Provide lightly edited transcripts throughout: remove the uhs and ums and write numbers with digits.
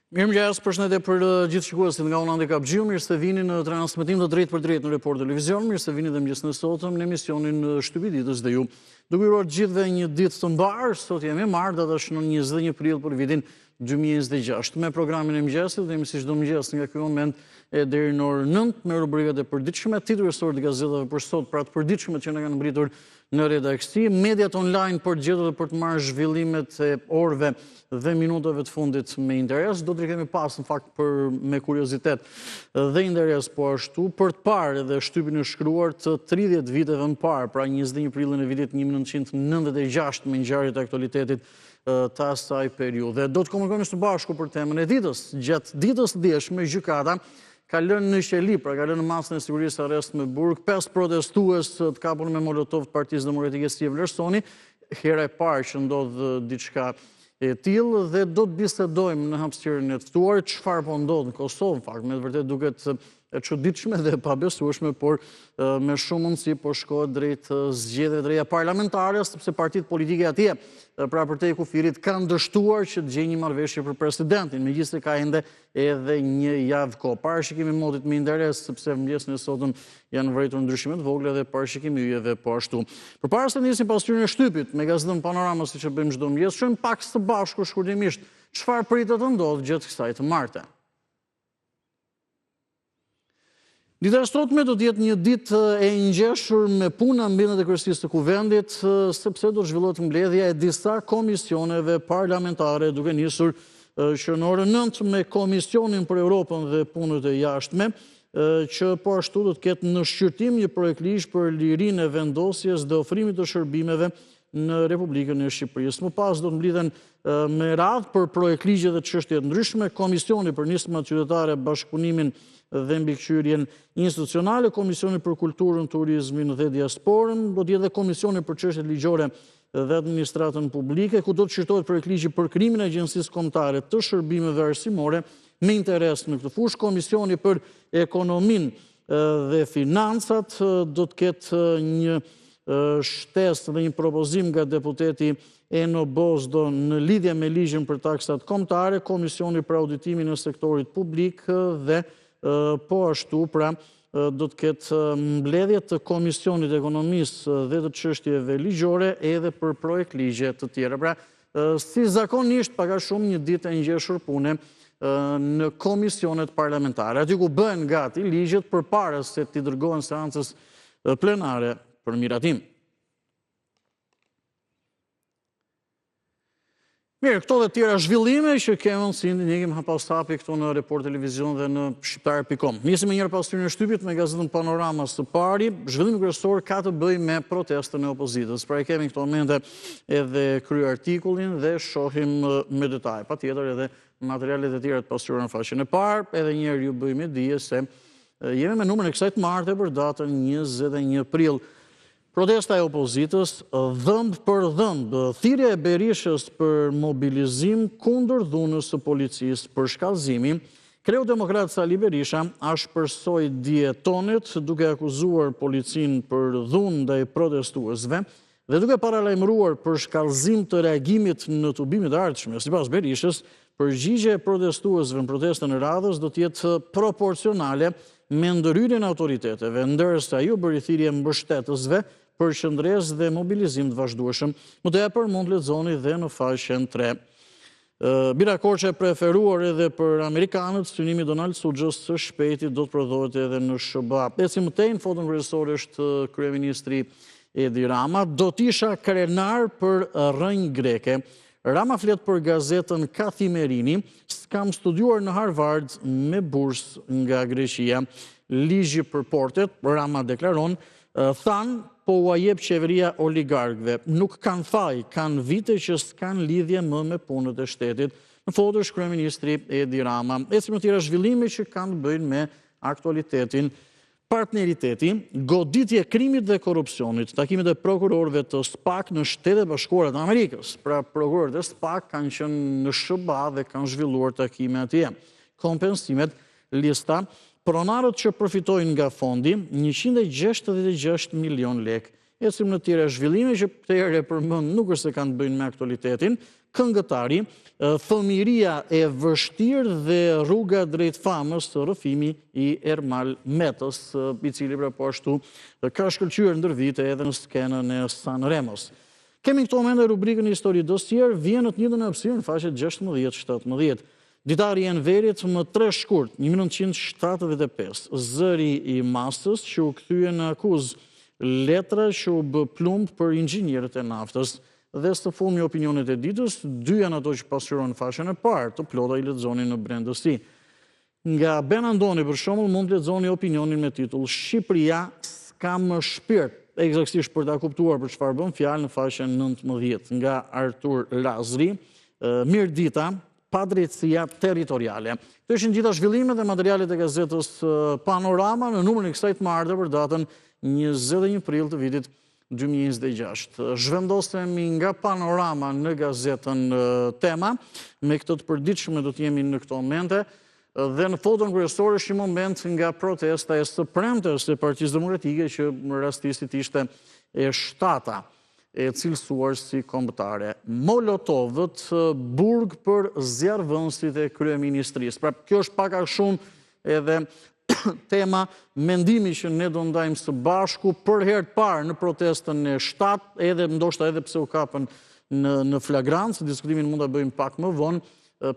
Mirëmëngjes, përshëndetje për gjithë shikuesit nga unë Andi Kapxhiu, mirë se vini në transmetim të drejtë për drejtë në Report Televizion, mirë se vini dhe mëngjesin e sotëm në emisionin Shtypi i ditës dhe ju. Duke uruar gjithëve një ditë të mbarë, sot jemi marrë data është në 21 prill për vitin 2026. Me programin e mëngjesit dhe jemi si çdo mëngjes nga ky moment e deri në orën 9 me rubrikat e përditshme, titullarësor të gazetave për sot, pra të përditshme që na kanë mbritur në redaksi, mediat online për të gjetur dhe për të marrë zhvillimet e orëve dhe minutave të fundit me interes. Do të kemi pas në fakt me kuriozitet dhe interes po ashtu për të parë edhe shtypin e shkruar të 30 viteve më parë, pra 21 prillin e vitit 1996 me ngjarjet e aktualitetit të asaj periudhe. Do të komunikojmë së bashku për temën e ditës. Gjatë ditës së dieshme gjykata ka lënë në qeli, pra ka lënë në masën e sigurisë arrest me burg 5 protestues të kapur me molotov të Partisë Demokratike si Vlerësoni, hera e parë që ndodh diçka e tillë dhe do të bisedojmë në hapësirën e ftuar çfarë po ndodh në Kosovë, në fakt, me të vërtetë duket e çuditshme dhe e pabesueshme, por me shumë mundësi po shkohet drejt zgjedhjeve të reja parlamentare, sepse partitë politike atje, pra përtej kufirit, kanë dështuar që të gjejnë një marrëveshje për presidentin, megjithëse ka ende edhe një javë kohë. Parashikimi i motit me interes, sepse mëngjesin e sotëm janë vërejtur ndryshime të vogla dhe parashikimi yjeve po ashtu. Përpara se nisim pasqyrën e shtypit me gazetën Panorama, siç e bëjmë çdo mëngjes, shohim pak së bashku shkurtimisht çfarë pritet të ndodhë gjatë kësaj të marte. Dita e sotme do të jetë një ditë e ngjeshur me punë ambientet e kryesisë së kuvendit, sepse do të zhvillohet mbledhja e disa komisioneve parlamentare, duke nisur që në orën 9 me Komisionin për Europën dhe punët e jashtme, që po ashtu do të ketë në shqyrtim një projekt ligj për lirinë e vendosjes dhe ofrimit të shërbimeve në Republikën e Shqipërisë. Më pas do të mblidhen me radhë për projekt ligje dhe çështje të ndryshme, Komisioni për nismat qytetare, bashkëpunimin dhe mbikëqyrjen institucionale, Komisioni për kulturën, turizmin dhe diasporën, do të jetë dhe Komisioni për çështjet ligjore dhe administratën publike, ku do të shqyrtohet projekt ligji për krimin e Agjencisë Kombëtare të Shërbimeve Arsimore me interes në këtë fushë. Komisioni për ekonominë dhe financat do të ketë një shtesë dhe një propozim nga deputeti Eno Bozdo në lidhje me ligjin për taksat kombëtare, Komisioni për auditimin e sektorit publik dhe po ashtu pra do të ketë mbledhje të Komisionit Ekonomisë dhe të çështjeve ligjore edhe për projekt ligje të tjera. Pra, si zakonisht paka shumë një ditë e ngjeshur pune në komisionet parlamentare, aty ku bëhen gati ligjet përpara se t'i dërgohen seancës plenare për miratim. Mirë, këto dhe tjera zhvillime që kemi si ndjekim hapashapi këtu në Report Televizion dhe në shqiptar.com. Nisim njërë pasqyrën e shtypit me gazetën Panorama së pari. Zhvillimi kryesor ka të bëjë me protestën e opozitës. Pra kemi këto momente edhe kryer artikullin dhe shohim me detaj. Patjetër edhe materialet e tjera të pasqyruar në faqen e parë, edhe njëherë ju bëjmë dije se jemi me numrin e kësaj të martë për datën 21 prill. Protesta e opozitës, dhëmb për dhëmb, thirrja e Berishës për mobilizim kundër dhunës së policisë për shkallëzimi, kreu demokrat Sali Berisha shpërsoi dietonit duke akuzuar policinë për dhunë ndaj protestuesve dhe duke paralajmëruar për shkallëzim të reagimit në tubimet e ardhshme. Sipas Berishës, përgjigjja e protestuesve në protestën e radhës do të jetë proporcionale me ndërhyrjen e autoriteteve, ndërsa ajo bëri thirrje mbështetësve për qëndres dhe mobilizim të vazhdueshëm. Më tepër mund lexoni dhe në faqen 3. Bira Korça e preferuar edhe për amerikanët, synimi Donald Suxhës së shpejti do të prodhohet edhe në SBA. Ecim më tej, në foton kryesore është kryeministri Edi Rama. Do t'isha krenar për rrënjë greke. Rama flet për gazetën Kathimerini, s'kam studiuar në Harvard me bursë nga Greqia. Ligji për portet, Rama deklaron, thanë po ua jep qeveria oligarkëve. Nuk kanë faj, kanë vite që s'kan lidhje më me punët e shtetit. Në foto është kryeministri Edi Rama. Ecim në tjera zhvillime që kanë të bëjnë me aktualitetin. Partneriteti, goditje krimit dhe korrupsionit, takimet e prokurorëve të SPAK në Shtetet Bashkuara të Amerikës. Pra prokurorët e SPAK kanë qenë në SBA dhe kanë zhvilluar takime atje. Kompensimet, lista, pronarët që përfitojnë nga fondi, 166 milion lek ecim në tjera zhvillime që të ere përmend nuk është se kanë të bëjnë me aktualitetin, këngëtari, fëmiria e vështirë dhe rruga drejt famës të rrëfimi i Ermal Metës, i cili pra po ashtu ka shkëlqyer ndër vite edhe në skenën e Sanremos. Kemi në këto momente rubrikën Histori Dossier, vjen në të njëjtën hapësirë në faqet 16-17. Ditari Enverit më 3 shkurt, 1975, zëri i masës që u kthye në akuzë, letra që u bë plumb për inxhinierët e naftës, dhe së fundmi opinionet e ditës, 2 janë ato që pasqyrohen në faqen e parë, të plota i lexoni në brendësi. Nga Ben Andoni, për shembull, mund të lexoni opinionin me titull Shqipëria s'ka më shpirt, eksaktësisht për ta kuptuar për çfarë bën fjalë në faqen 19, nga Artur Lazri, Mirdita, padrejtësia territoriale. Këto ishin gjitha zhvillimet dhe materialet e gazetës Panorama në numrin e kësaj të martër për datën 21 prill të vitit 2026. Zhvendosemi nga Panorama në gazetën Tema, me këtë të përditshme do të jemi në këto momente, dhe në foton kryesore është një moment nga protesta e së premtes së Partisë Demokratike që rastisht ishte e 7-ta e cilësuar si kombëtare. Molotovët, burg për zjarrvënësit e kryeministrisë. Pra, kjo është pak a shumë edhe tema mendimi që ne do ndajmë së bashku për herë të parë në protestën e 7, edhe ndoshta edhe pse u kapën në flagrancë, diskutimin mund ta bëjmë pak më vonë,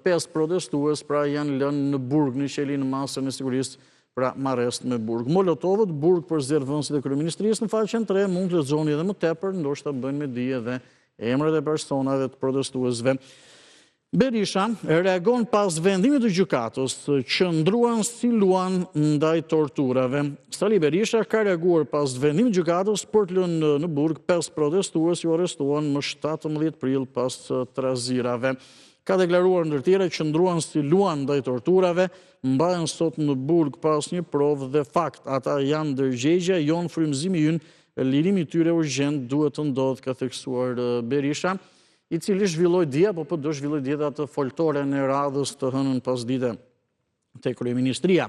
5 protestues pra janë lënë në burg në qelin në masën e sigurisë pra marrëst me burg. Molotovët, burg për zjarrvënësit e kryeministrisë, në faqen 3 mund të lexoni edhe më tepër, ndoshta bëjnë me dije edhe emrat e personave të protestuesve. Berisha reagon pas vendimit të gjykatës, qëndruan si luan ndaj torturave. Sali Berisha ka reaguar pas vendimit të gjykatës për të lënë në burg 5 protestues që u arrestuan më 17 prill pas trazirave. Ka deklaruar ndër tjera qëndruan si luan ndaj torturave, mbahen sot në burg pas një provë dhe fakt. Ata janë ndërgjegja, jonë frymëzimi ynë, lirimi tyre urgjent duhet të ndodhë, ka theksuar Berisha, i cili zhvilloi dje, apo do zhvilloi dje atë foltore në radhës të hënën pasdite te kryeministria.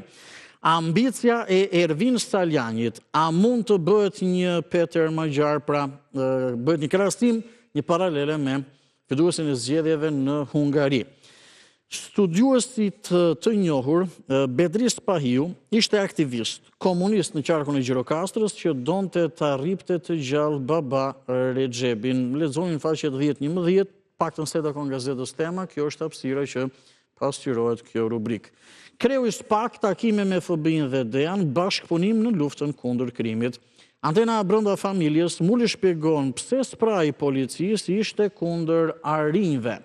Ambicia e Ervin Saljanit, a mund të bëhet një Peter Magjar, pra bëhet një krahasim, një paralele me fiduesin e zgjedhjeve në Hungari. Studiuesit të njohur, Bedris Pahiu, ishte aktivist, komunist në qarkun e Gjirokastrës që donte ta rripte të gjallë baba Recebin. Lexoni në faqet 10-11, paktën se takon gazetës Tema, kjo është hapësira që pasqyrohet kjo rubrik. Kreu i SPAK, takime me FBI-n dhe DEAN, bashkëpunim në luftën kundër krimit. Antena brenda familjes muli shpjegon pse spraji policisë ishte kundër arinjve.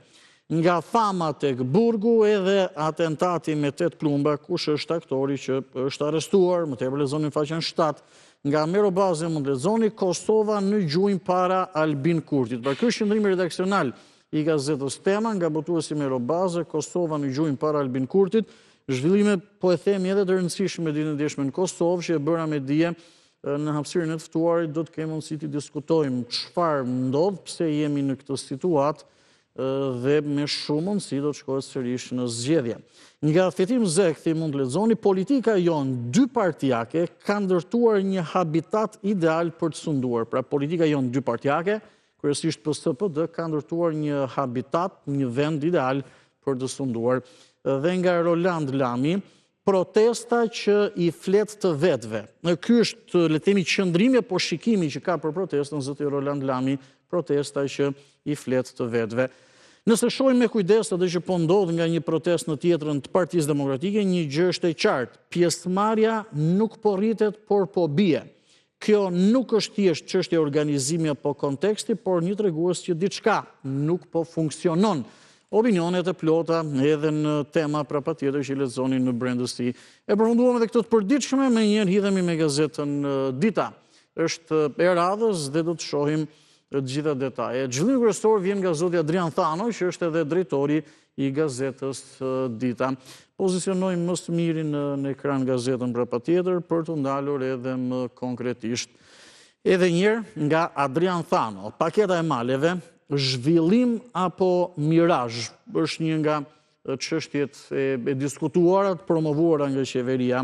Nga fama tek burgu edhe atentati me 8 plumba, kush është aktori që është arrestuar, më tepër lexoni në faqen 7, nga Merobaze mund lexoni Kosova në gjujmë para Albin Kurtit. Pra ky është qendrimi redaksional i gazetës Tema, nga botuesi Merobaze, Kosova në gjujmë para Albin Kurtit, zhvillime po e themi edhe të rëndësishme ditën e djeshme në Kosovë, që e bëra me dije në hapësirën e të ftuarit, do të kemi mundësi të diskutojmë çfarë ndodh, pse jemi në këtë situatë, dhe me shumë mundësi do të shkohet sërish në zgjedhje. Nga Fetim Zekthi mund të lexoni, politika jonë dypartijake ka ndërtuar një habitat ideal për të sunduar. Pra politika jonë dypartijake, kryesisht PSD, ka ndërtuar një habitat, një vend ideal për të sunduar. Dhe nga Roland Lami, protesta që i flet të vetëve. Ky është, le të themi, qëndrimi apo shikimi që ka për protestën zoti Roland Lami, protesta që i flet të vetëve. Nëse shohim me kujdes atë që po ndodh nga një protestë në tjetrën të Partisë Demokratike, një gjë është e qartë. Pjesëmarrja nuk po rritet, por po bie. Kjo nuk është thjesht çështje organizimi apo konteksti, por një tregues që diçka nuk po funksionon. Opinionet e plota edhe në Tema, pra patjetër që lexoni në brendësi. E përfunduam edhe këtë të përditshme, me njëherë hidhemi me gazetën Dita. Është e radhës dhe do të shohim të gjitha detajet. Zhvillimi kryesor vjen nga zoti Adrian Thano, që është edhe drejtori i gazetës Dita. Pozicionojmë më së miri në ekran gazetën pra patjetër për të ndalur edhe më konkretisht. Edhe njëherë nga Adrian Thano, paketa e maleve, zhvillim apo mirazh, është një nga çështjet e diskutuara, të promovuara nga qeveria.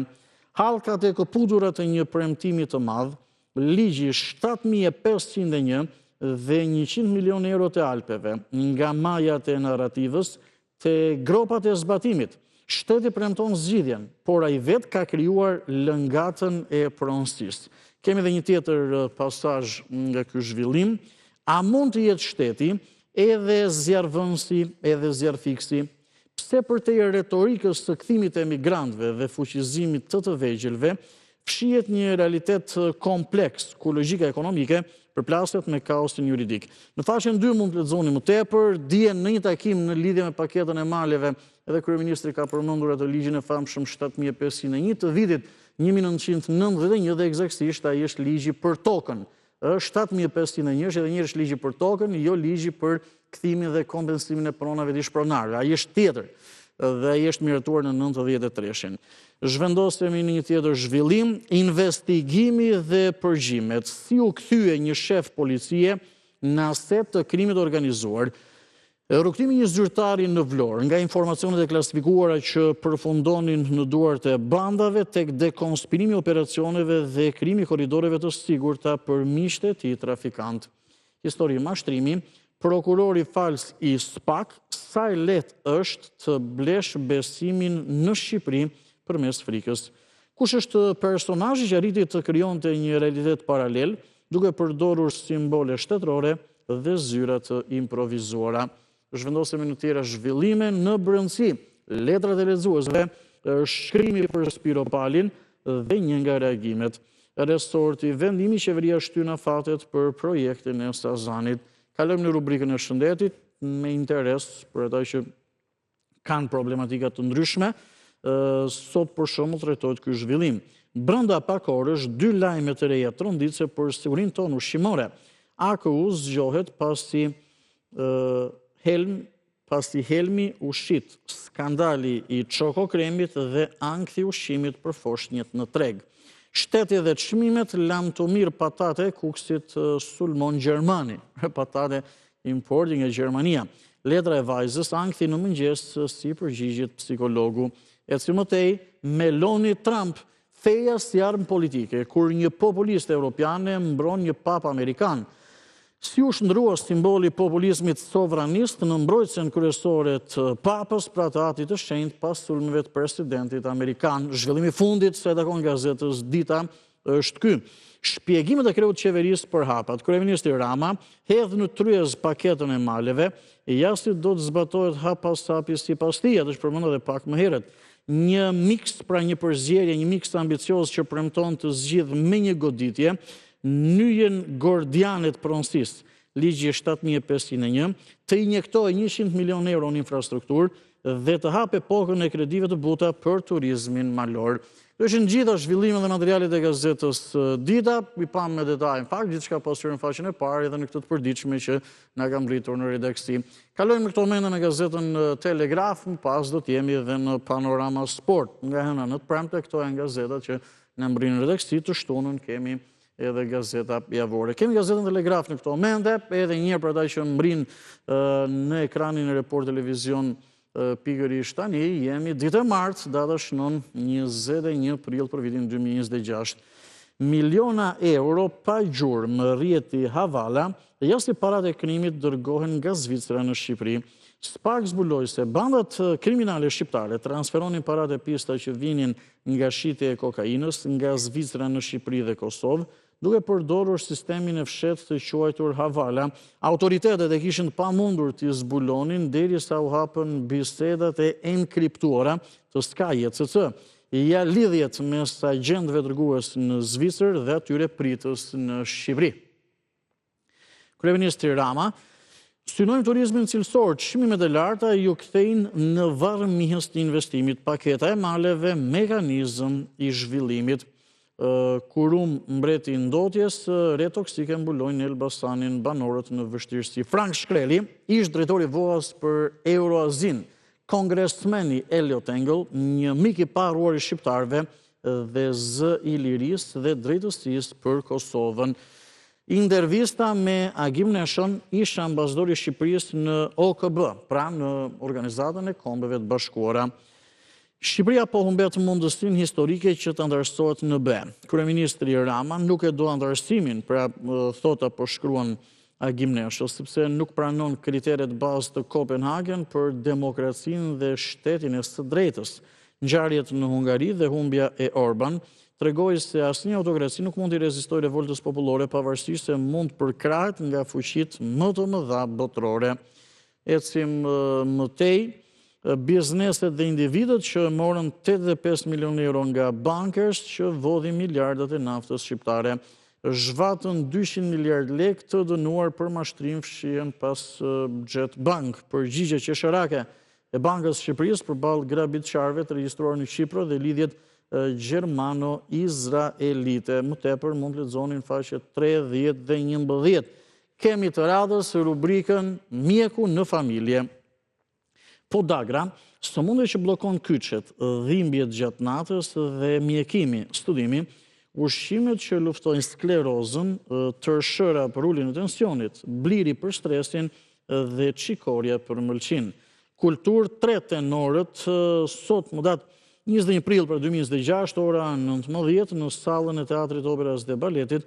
Hallkat e këputura të një premtimi të madh, ligji 7501 dhe 100 milion euro të Alpeve, nga majat e narrativës të gropat e zbatimit. Shteti premton zgjidhjen, por ai vetë ka krijuar lëngatën e pronësisë. Kemi edhe një tjetër pasazh nga ky zhvillim. A mund të jetë shteti edhe zjarrvënësi, edhe zjarrfiksi? Pse përtej retorikës së kthimit të emigrantëve dhe fuqizimit të vegjelve, fshihet një realitet kompleks ku logjika ekonomike përplaset me kaosin juridik. Në faqen 2 mund të lexoni më tepër, dje në një takim në lidhje me paketën e maleve, edhe kryeministri ka përmendur atë ligjin e famshëm 7501 të vitit 1991 dhe eksaktësisht ai është ligji për tokën. 7501 është edhe një është ligji për tokën, jo ligji për kthimin dhe kompensimin e pronave të shpronarëve. Ai është tjetër dhe ai është miratuar në 93-shin. Zhvendosemi në një tjetër zhvillim, investigimi dhe përgjimet. Si u kthye një shef policie në aset të krimit organizuar? Rrugtimi një zyrtari në Vlorë, nga informacionet e klasifikuara që përfundonin në duart e bandave tek dekonspirimi i operacioneve dhe krimi i korridoreve të sigurta për miqtë e tij trafikant. Histori mashtrimi, prokurori fals i SPAK, sa e lehtë është të blesh besimin në Shqipëri përmes frikës. Kush është personazhi që arriti të krijonte një realitet paralel, duke përdorur simbole shtetërore dhe zyra të improvizuara? Zhvendosemi në tjera zhvillime në brendësi, letrat e lexuesve, shkrimi për Spiropalin dhe një nga reagimet. Resorti vendimi qeveria shtyna fatet për projektin e Sazanit. Kalojmë në rubrikën e shëndetit me interes për ata që kanë problematika të ndryshme. Sot për shembull trajtohet ky zhvillim. Brenda pak orësh 2 lajme të reja tronditse për sigurinë tonë ushqimore. AKU zgjohet pasi helmi ushqit, skandali i Çoko Kremit dhe ankthi ushqimit për foshnjët në treg. Shteti dhe çmimet lamtomir patate e kuksit sulmon Gjermani, patate importi nga Gjermania. Letra e vajzës ankthi në mëngjes si përgjigjet psikologu. Eci mëtej, Meloni Trump, feja si armë politike, kur një populist europiane mbron një pap amerikan. Si u shndrua simboli populizmit sovranist në mbrojtjen kryesore të papës pra të atit të shenjtë pas sulmeve të presidentit amerikan. Zhvillimi fundit, se takon gazetës Dita, është ky. Shpjegimet e kreut qeverisë për hapat. Kryeministri Rama hedh në tryez paketën e maleve, jashtë do të zbatohet hap pas hapi sipas tij, është përmendur edhe pak më herët. Një miks, pra një përzierje, një miks ambicioz që premton të zgjidhë me një goditje nyjen gordianet pronësisë, ligji 7501, të injektoj 100 milion euro në infrastrukturë dhe të hape pokën e kredive të buta për turizmin malor. Kjo është në gjitha zhvillimet dhe materialet e gazetës Dita, i pam me detaj në fakt, gjithçka pasur në faqen e parë edhe në këtë të përditshme që na ka mbritur në redaksi. Kalojmë në këto momente në gazetën Telegraf, më pas do të jemi edhe në Panorama Sport. Nga hëna në të premte këto janë gazetat që na mbrin në redaksi, të shtunën kemi edhe gazeta javore. Kemi gazetën Telegraf në këto momente, edhe një për ata që mbrin në ekranin e Report Televizion pikërisht tani, jemi ditë e martë, data shënon 21 prill për vitin 2026. Miliona euro pa gjurmë rrjeti Havala, jashtë parat e krimit dërgohen nga Zvicra në Shqipëri. SPAK zbuloi se bandat kriminale shqiptare transferonin parat e pista që vinin nga shitja e kokainës nga Zvicra në Shqipëri dhe Kosovë, duke përdorur sistemin e fshehtë të quajtur Havala. Autoritetet e kishin pamundur t'i zbulonin derisa u hapën bisedat e enkriptuara të SKJCC. Ja lidhjet mes agjentëve dërgues në Zvicër dhe atyre pritës në Shqipëri. Kryeministri Rama, synojmë turizmin cilësor, çmimet e larta ju kthejnë në varëmihës të investimit, paketa e maleve, mekanizëm i zhvillimit. Kurum mbreti ndotjes, retoksike mbulojnë Elbasanin banorët në vështirësi. Frank Shkreli, ish drejtori VOAS për Euroazin, kongresmeni Elliot Engel, një mik i paruar i shqiptarëve dhe zë i lirisë dhe drejtësisë për Kosovën. Intervista me Agim Neshën, ish ambasador i Shqipërisë në OKB, pra në Organizatën e Kombeve të Bashkuara. Shqipëria po humbet mundësinë historike që të ndërsohet në BE. Kryeministri Rama nuk e do ndërsimin, pra thot apo shkruan Gimnesho, sepse nuk pranon kriteret bazë të Kopenhagen për demokracinë dhe shtetin e së drejtës. Ngjarjet në Hungari dhe humbja e Orban tregoi se asnjë autokraci nuk mund të rezistojë revoltës popullore pavarësisht se mund të përkrahet nga fuqitë më të mëdha botërore. Ecim mëtej. Bizneset dhe individët që morën 85 milion euro nga bankers që vodhin miliardat e naftës shqiptare. Zhvatën 200 miliard lek të dënuar për mashtrim fshihen pas Jet Bank. Përgjigje qesharake e Bankës Shqipërisë përballë grabitçarëve të regjistruar në Shqipëri dhe lidhjet gjermano-izraelite. Më tepër mund të lexoni në faqet 30 dhe 11. Kemi të radhës rubrikën Mjeku në familje. Podagra, sëmundje që bllokon kyçet, dhimbjet gjatë natës dhe mjekimi, studimi, ushqimet që luftojnë sklerozën, tërshëra për uljen e tensionit, bliri për stresin dhe çikorja për mëlçin. Kultur 3 tenorët sot më datë 21 prill për 2026, ora 19 në sallën e Teatrit Operas dhe Baletit.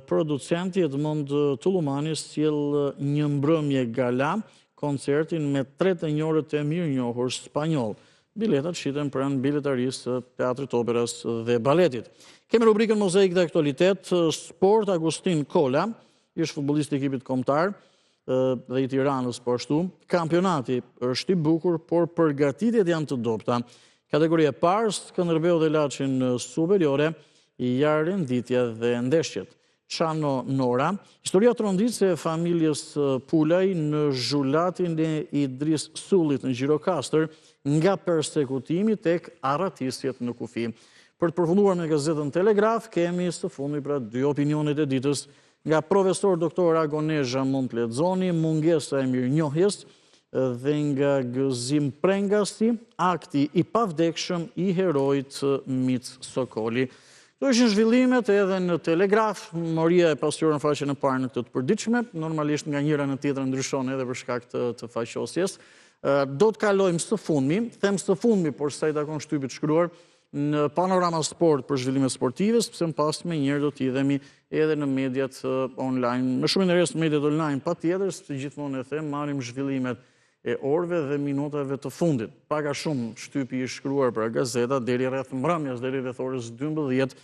Producenti Edmond Tullumani sjell një mbrëmje gala, koncertin me 3 tenorët e mirënjohur spanjoll. Biletat shiten pranë biletarisë së Teatrit Operas dhe Baletit. Kemi rubrikën Mozaik dhe aktualitet, sport. Agustin Kola, ish futbollist i ekipit kombëtar dhe i Tiranës po ashtu. Kampionati është i bukur, por përgatitjet janë të dobta. Kategoria e parë, Skënderbeu dhe Laçi në superiore, ja renditja dhe ndeshjet. Çano Nora, historia tronditëse e familjes Pulaj në zhulatin e Idris Sullit në Gjirokastër nga persekutimi tek arratisjet në kufi. Për të përfunduar me gazetën Telegraf, kemi së fundi pra 2 opinionet e ditës nga profesor doktor Agonezha mund të lexoni, mungesa e mirënjohjes dhe nga Gëzim Prengasti, akti i pavdekshëm i heroit Mic Sokoli. Këto ishin zhvillimet edhe në Telegraf, moria e pasqyrën në faqen e parë në këtë të përditshme, normalisht nga njëra në tjetrën ndryshon edhe për shkak të faqosjes. Do të kalojmë së fundmi, them së fundmi, por sa i takon shtypit shkruar, në Panorama Sport për zhvillimet sportive, sepse më pas me njërë do t'idhemi edhe në mediat online. Më shumë interes në mediat online, patjetër, se gjithmonë e them, marrim zhvillimet e orëve dhe minutave të fundit. Paka shumë shtypi i shkruar për gazeta, deri rreth mbrëmjes, deri rreth orës 12,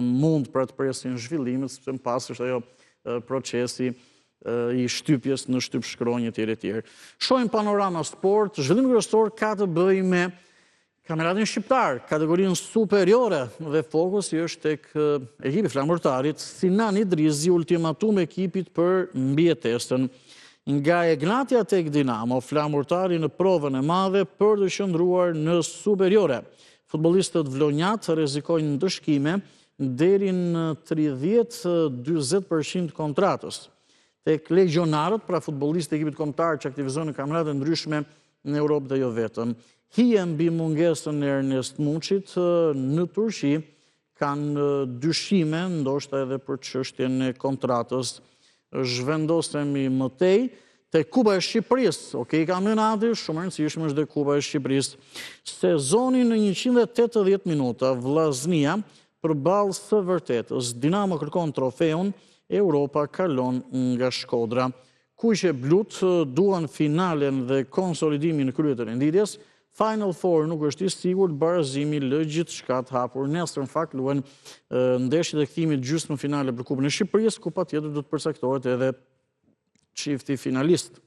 mund për të presin zhvillimet, sepse më pas është ajo procesi i shtypjes në shtyp shkronjë tjerë. Shohim Panorama Sport, zhvillim kryesor ka të bëjë me kampionatin shqiptar, kategorinë superiore dhe fokusi është tek ekipi flamurtarit, Sinan Idrizi ultimatum ekipit për mbijetesën. Nga Egnatja tek Dinamo, flamurtari në provën e madhe për të qëndruar në superiore. Futbollistët vlonjat rrezikojnë ndëshkime deri në 30-40% kontratës. Tek legionarët, pra futbollistë e ekipit kombëtar që aktivizojnë në kampionate ndryshme në Europë dhe jo vetëm. Hije mbi mungesën e Ernest Muçit në Turqi, kanë dyshime, ndoshta edhe për çështjen e kontratës. Zhvendosemi mëtej te Kupa e Shqipërisë. Kampionati shumë e rëndësishëm është dhe Kupa e Shqipërisë. Sezoni në 180 minuta, Vllaznia përballë së vërtetës. Dinamo kërkon trofeun, Europa kalon nga Shkodra. Kuqe blut duan finalen dhe konsolidimin në krye të renditjes. Final Four nuk është i sigurt, barazimi lë gjithçka të hapur. Nesër në fakt luhen ndeshjet e kthimit gjysmë finale për Kupën e Shqipërisë, ku patjetër do të përcaktohet edhe çifti finalist.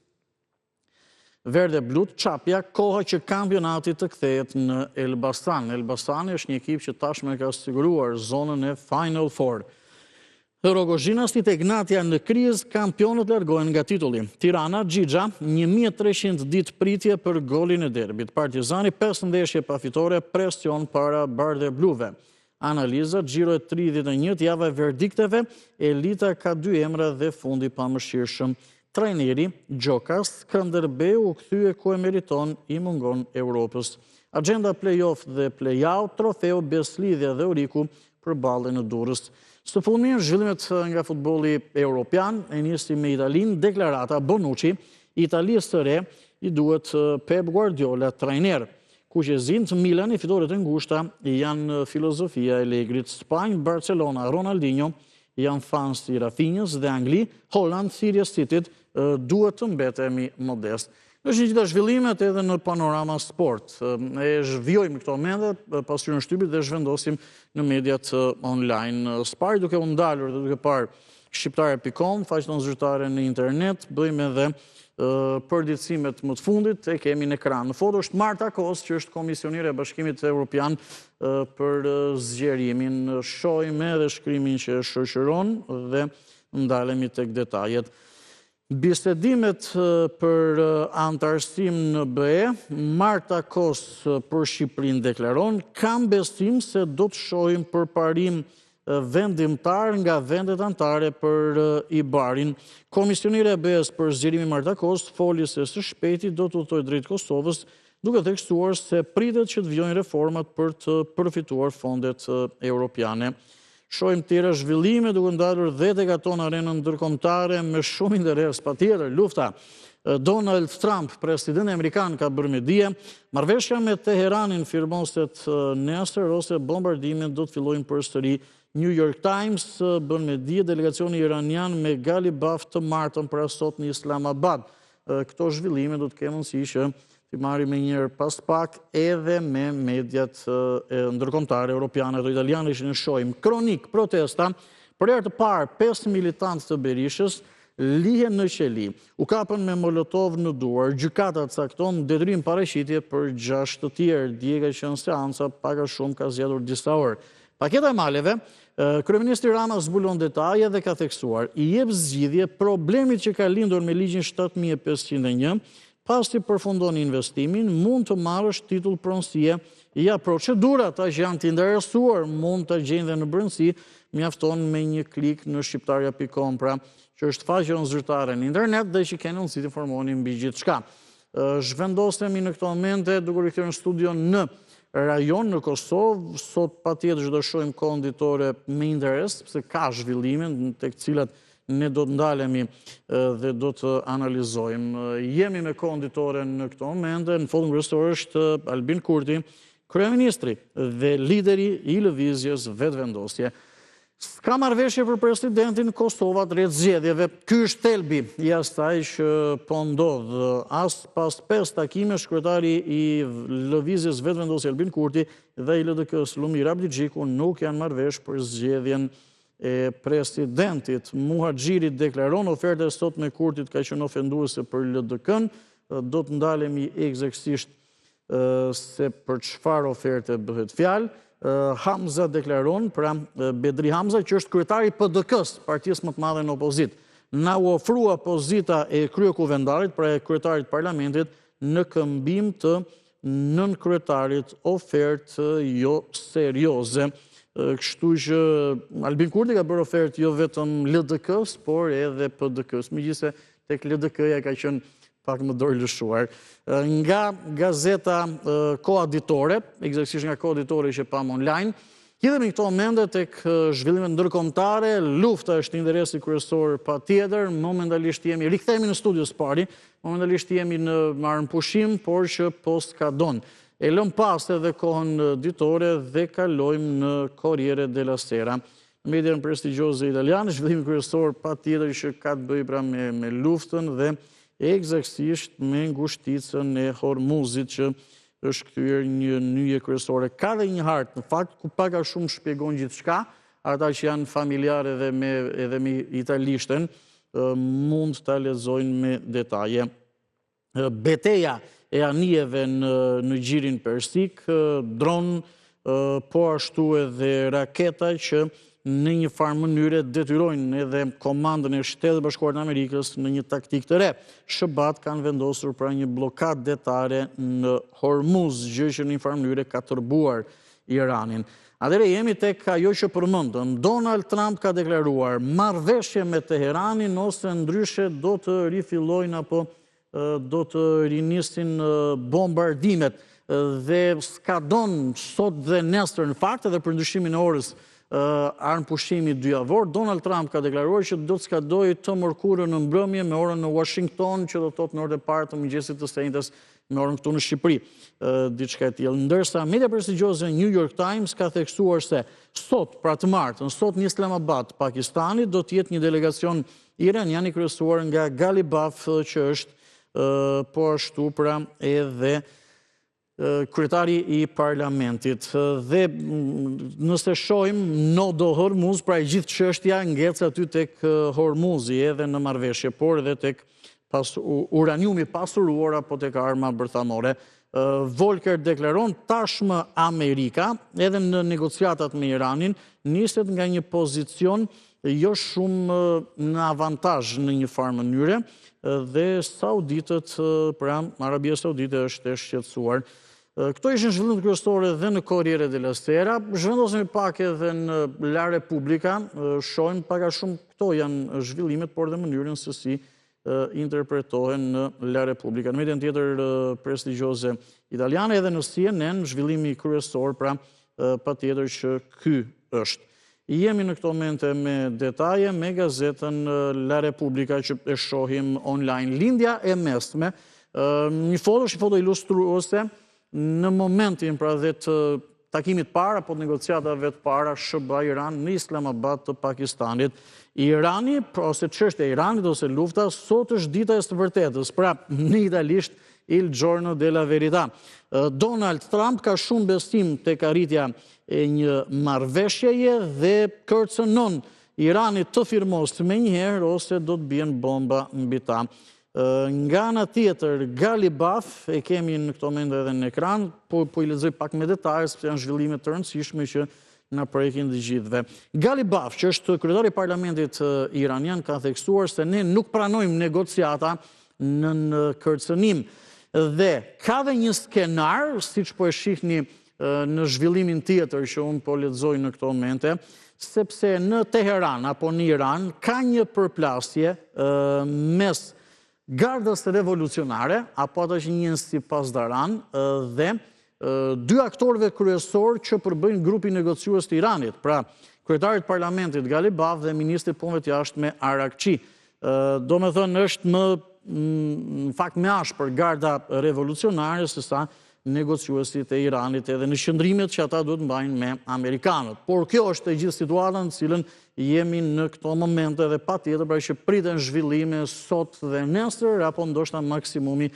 Verde Blut, Çapja, koha që kampionati të kthehet në Elbasan. Elbasani është një ekip që tashmë ka siguruar zonën e Final Four. Rogozhinastit e Gnatja në krizë, kampionët largohen nga titulli. Tirana, Xhixha, 1300 ditë pritje për golin e derbit. Partizani, 5 ndeshje pa fitore, presion para Bardhe Bluve. Analiza, Xhiro e 31, java e verdikteve, Elita ka 2 emra dhe fundi pa mëshirshëm. Trajneri, Gjokas, Skënderbeu u kthye ku e meriton, i mungon Europës. Agenda play-off dhe play-out, trofeu Beslidhja dhe Uriku përballën në Durrës. Së fundmi, zhvillimet nga futbolli europian, e nisi me Italinë, deklarata Bonucci, Italisë së re i duhet Pep Guardiola trajner. kuqezin të Milani, fitoret e ngushta janë filozofia e Legrit. Spanjë, Barcelona, Ronaldinho janë fans të Rafinhës dhe Angli, Holland, thirrjes Cityt, duhet të mbetemi modest. Është një gjitha zhvillimet edhe në panorama sport. E zhvijojmë këto mende, pasurinë shtypit dhe zhvendosim në mediat online. Spari duke u ndalur dhe duke parë shqiptare.com, faqen zyrtare në internet, bëjmë edhe përditësimet më të fundit, e kemi në ekran. Në foto është Marta Kos, që është komisionire e Bashkimit Evropian për zgjerimin. Shohim edhe shkrimin që shoqëron dhe ndalemi tek detajet. Bisedimet për antarësim në BE, Marta Kos për Shqipërinë deklaron, kam besim se do të shohim përparim vendimtar nga vendet anëtare për IBAR-in. Komisionire e BE-s për zgjerimin Marta Kos foli se së shpejti do të udhtojë drejt Kosovës, duke theksuar se pritet që të vijojnë reformat për të përfituar fondet europiane. Shohim tjera zhvillime duke ndalur dhe tek ato në arenën ndërkombëtare me shumë interes. Patjetër, lufta. Donald Trump, presidenti amerikan, ka bërë me dije, marrëveshja me Teheranin firmoset nesër ose bombardimet do të fillojnë përsëri. New York Times bën me dije delegacioni iranian me Galibaf të martën pra sot në Islamabad. Këto zhvillime do të kenë mundësi që të marrim me njërë pas pak edhe me mediat ndërkombëtare europiane dhe italiane që në shohim. Kronik, protesta, për herë të parë 5 militantë të Berishës lihen në qeli. U kapën me molotov në duar, gjykata cakton detyrim paraqitje për 6 të tjerë. Dje ka qenë seanca, pak a shumë ka zgjatur disa orë. Paketa e maleve, kryeministri Rama zbulon detaje dhe ka theksuar, i jep zgjidhje problemit që ka lindur me ligjin 7501, pas të përfundon investimin, mund të marrësh titull pronësie, ja procedurat ata që janë të interesuar mund të gjejnë dhe në brendësi, mjafton me një klik në shqiptarja.com, pra që është faqen zyrtare në internet dhe që keni mundësi të informoni mbi gjithçka. Zhvendosemi në këto momente duke rikthyer në studio në rajon në Kosovë, sot patjetër do shohim kohën ditore me interes, sepse ka zhvillime tek cilat ne do të ndalemi dhe do të analizojmë. Jemi me kohën ditore në këto momente, në fotën kryesore është Albin Kurti, kryeministri dhe lideri i lëvizjes vetëvendosje. Ka marrëveshje për presidentin Kosova drejt zgjedhjeve. Ky është thelbi i asaj që po ndodh. As pas 5 takime, kryetari i lëvizjes vetëvendosje Albin Kurti dhe i LDK-s Lumir Abdixhiku nuk janë marrëvesh për zgjedhjen e presidentit. Muhaxhiri deklaron oferta e sot me Kurtit ka qenë ofenduese për LDK-n. Do të ndalemi eksaktësisht se për çfarë oferte bëhet fjalë. Hamza deklaron, pra Bedri Hamza, që është kryetari PDK-s, partisë më të madhe në opozit. Na u ofrua pozita e kryekuvendarit, pra e kryetarit parlamentit, në këmbim të nënkryetarit, ofertë jo serioze. Kështu që Albin Kurti ka bërë ofertë jo vetëm LDK-s, por edhe PDK-s. Megjithëse tek LDK-ja ka qenë pak më dorë lëshuar. Nga gazeta Koha Ditore, eksaktësisht nga Koha Ditore që pam online, hidhemi këto momente tek zhvillimet ndërkombëtare, lufta është interesi kryesor patjetër, momentalisht rikthehemi në studios pari, momentalisht jemi në marrëpushim, por që post ka don. E lëm pas edhe kohën ditore dhe kalojmë në Corriere della Sera. Median prestigjioze italiane, zhvillimi kryesor patjetër që ka të bëjë pra me luftën dhe eksaktësisht me ngushticën e Hormuzit që është kthyer një nyje kryesore. Ka dhe një hartë, në fakt, ku pak a shumë shpjegon gjithçka, ata që janë familjarë edhe me italishten, mund ta lexojnë me detaje. Beteja e anijeve në gjirin persik, dron, po ashtu edhe raketa që në një farë mënyre detyrojnë edhe komandën e Shtetit Bashkuar të Amerikës në një taktik të re. SBA kanë vendosur pra një blokadë detare në Hormuz, gjë që në një farë mënyre ka turbuar Iranin. Atëherë jemi tek ajo që përmendëm. Donald Trump ka deklaruar marrëveshje me Teheranin ose ndryshe do të rifillojnë apo do të rinisin bombardimet dhe skadon sot dhe nesër në fakt edhe për ndryshimin e orës armëpushimi 2 javor. Donald Trump ka deklaruar që do të skadojë të mërkurën në mbrëmje me orën në Washington, që do të thotë në orët e parë të mëngjesit të shenjtës me orën këtu në Shqipëri, diçka e tillë. Ndërsa media prestigjioze New York Times ka theksuar se sot, pra të martën, sot në Islamabad, Pakistani, do të jetë një delegacion iranian i kryesuar nga Galibaf, që është po ashtu pra edhe kryetari i parlamentit. Dhe nëse shohim Nodo Hormuz, pra i gjithë çështja ngec aty tek Hormuzi edhe në marrëveshje, por edhe tek uraniumi pasuruar apo tek arma bërthamore. Volker deklaron tashmë Amerika, edhe në negociatat me Iranin, niset nga një pozicion jo shumë në avantazh në një farë mënyre, dhe sauditët, pra Arabia Saudite është e shqetësuar. Këto ishin zhvillimet kryesore dhe në Corriere della Sera. Zhvendosemi pak edhe në La Repubblica, shohim pak a shumë këto janë zhvillimet, por dhe mënyrën se si interpretohen në La Repubblica. Në median tjetër prestigjioze italiane, edhe në CNN, zhvillimi kryesor, pra patjetër që ky është. Jemi në këto momente me detaje me gazetën La Repubblica që e shohim online. Lindja e mesme, një foto ilustruese në momentin pra dhe të takimit para, po të negociatave të para SBA-Iran në Islamabad të Pakistanit. Irani, ose çështja e Iranit ose lufta, sot është dita e së vërtetës, pra në italisht il giorno della verità. Donald Trump ka shumë besim tek arritja e një marrëveshjeje dhe kërcënon Iranit të firmosë menjëherë ose do të bien bomba mbi ta. Nga ana tjetër, Galibaf, e kemi në këto momente edhe në ekran, po i lexoj pak me detaje, sepse janë zhvillime të rëndësishme që na prekin të gjithëve. Galibaf, që është kryetari i parlamentit iranian, ka theksuar se ne nuk pranojmë negociata në kërcënim. Dhe ka dhe një skenar, siç po e shihni në zhvillimin tjetër që unë po lexoj në këto momente, sepse në Teheran apo në Iran ka një përplasje mes gardës revolucionare, apo ata që njihen si Pasdaran, dhe dy aktorëve kryesor që përbëjnë grupin negociues të Iranit, pra kryetarit parlamentit Galibaf dhe ministri i punëve të jashtme Arakçi. Domethënë është në fakt më ashpër garda revolucionare se sa negociuesit e Iranit edhe në qëndrimet që ata duhet mbajnë me amerikanët. Por kjo është e gjithë situata në cilën jemi në këto momente dhe patjetër pra që priten zhvillime sot dhe nesër, apo ndoshta maksimumi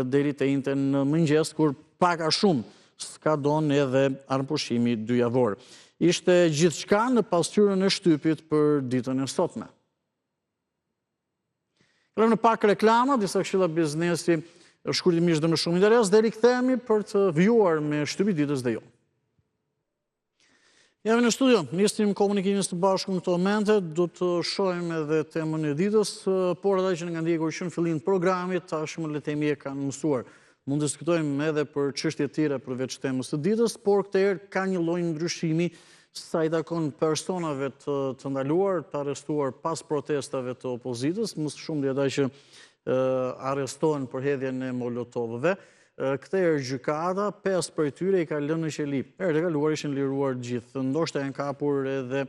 deri te njëjtën në mëngjes, kur pak a shumë s'ka don edhe armpushimi dyjavor. Ishte gjithçka në pasqyrën e shtypit për ditën e sotme. Kalojmë në pak reklama, disa këshilla biznesi shkurtimisht dhe me shumë interes, dhe rikthehemi për të vjuar me shtypin ditës dhe jo. Jemi në studio, nisim komunikimin së bashku në këto momente, do të shohim edhe temën e ditës, por ata që nga ndjekur që në fillim të programit, tashmë le të themi e kanë mësuar. Mund të diskutojmë edhe për çështje të tjera përveç temës së ditës, por këtë herë ka një lloj ndryshimi sa i takon personave të ndaluar, të arrestuar pas protestave të opozitës, më shumë dhe ata që arrestohen për hedhjen e molotovëve. Këtë herë gjykata, 5 prej tyre i ka lënë në qeli. Herët e kaluar ishin liruar gjithë. Ndoshta janë kapur edhe,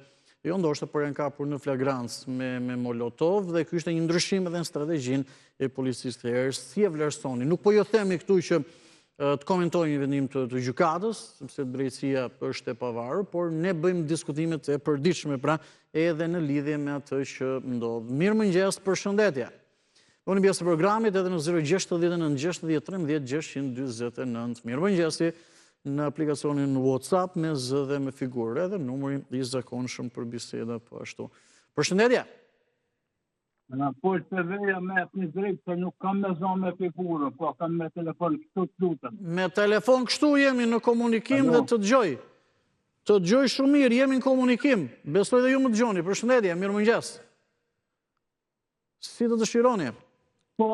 jo ndoshta, por janë kapur në flagrancë me molotov, dhe ky ishte një ndryshim edhe në strategjinë e policisë të herës. Si e vlerësoni? Nuk po jo themi këtu që të komentoj një vendim të gjykatës, sepse drejtësia është e pavarur, por ne bëjmë diskutimet e përditshme pra edhe në lidhje me atë që ndodh. Mirëmëngjes, përshëndetje. Unë në pjesë të programit edhe në 069 613 629. Mirëmëngjesi në aplikacionin WhatsApp me zë dhe me figurë, edhe numri i zakonshëm për biseda po ashtu. Përshëndetje. Po të veja me një drejtë, se nuk kam me zonë me figurë, po kam me telefon kështu të lutëm. Me telefon kështu jemi në komunikim dhe të dëgjoj. Të dëgjoj shumë mirë, jemi në komunikim. Besoj dhe ju më dëgjoni. Përshëndetje, mirëmëngjes. Si të dëshironi? Po.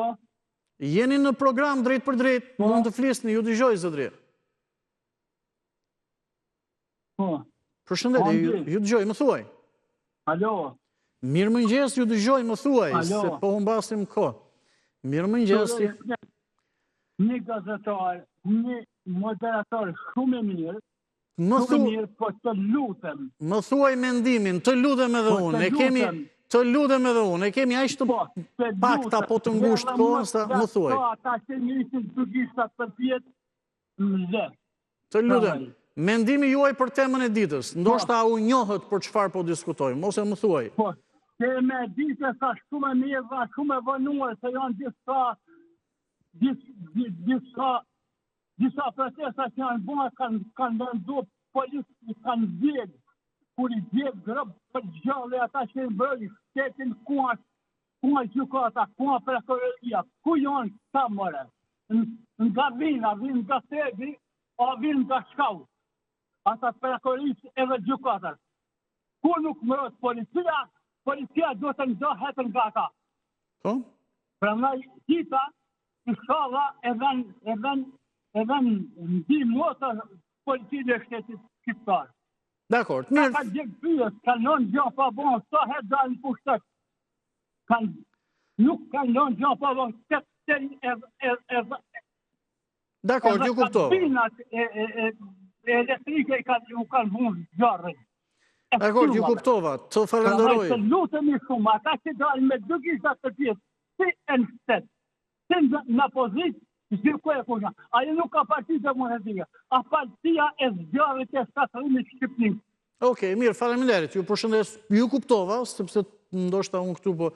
Jeni në program drejt për drejt, mund të flisni, ju dëgjoj zotëri. Po. Përshëndetje, ju dëgjoj, më thuaj. Alo. Mirëmëngjes, ju dëgjoj, më thuaj, se po humbasim kohë. Mirëmëngjes. Një gazetar, një moderator shumë e mirë, po të lutem. Më thuaj mendimin, të lutem edhe unë. Të lutem edhe unë, e kemi aq të pakta po të ngushtë kohën sa më thuaj. Ata që njësin të gjishtat për pjetë, më zë. Të lutem, mendimi juaj për temën e ditës, ndoshta u njohët për çfarë po diskutojmë, mos e më thuaj. Po, tema e ditës ka shumë e mirë dhe shumë e vënuar, se janë disa protesta që janë bërë, kanë vendu polici, kanë vjegë, kur i vjegë grëbë për gjallë ata që i bërë, shtetin kua gjukata, kua prokuroria, ku janë ta mëre? Nga vina, vinë nga Sebi, a vinë nga Shkau. Ata prokurorisë edhe gjukatar. Ku nuk mërët policia do të ndohet nga ta. Prandaj kita, inshallah, edhe në mota policinë e shtetit shqiptar. Dakor, mirë. Ka gjekë pyës, kanë nënë gjë pa bon, sa herë dalë në pushtet. Nuk kanë nënë gjë pa bon, Dakor, ju kuptova. Binat elektrike u kanë vunë zjarën. Dakor, ju kuptova. Të falenderoj. Të lutemi shumë, ata që dalë me dy gishtat të pjesë, si e në shtet, si në pozitë, zhirkoj e kusha. Ajo nuk ka parti demokratike, a partia e zjarët e shtatërimit Shqipnim. Okej, mirë, faleminderit. Ju përshëndes, ju kuptova, sepse ndoshta unë këtu, po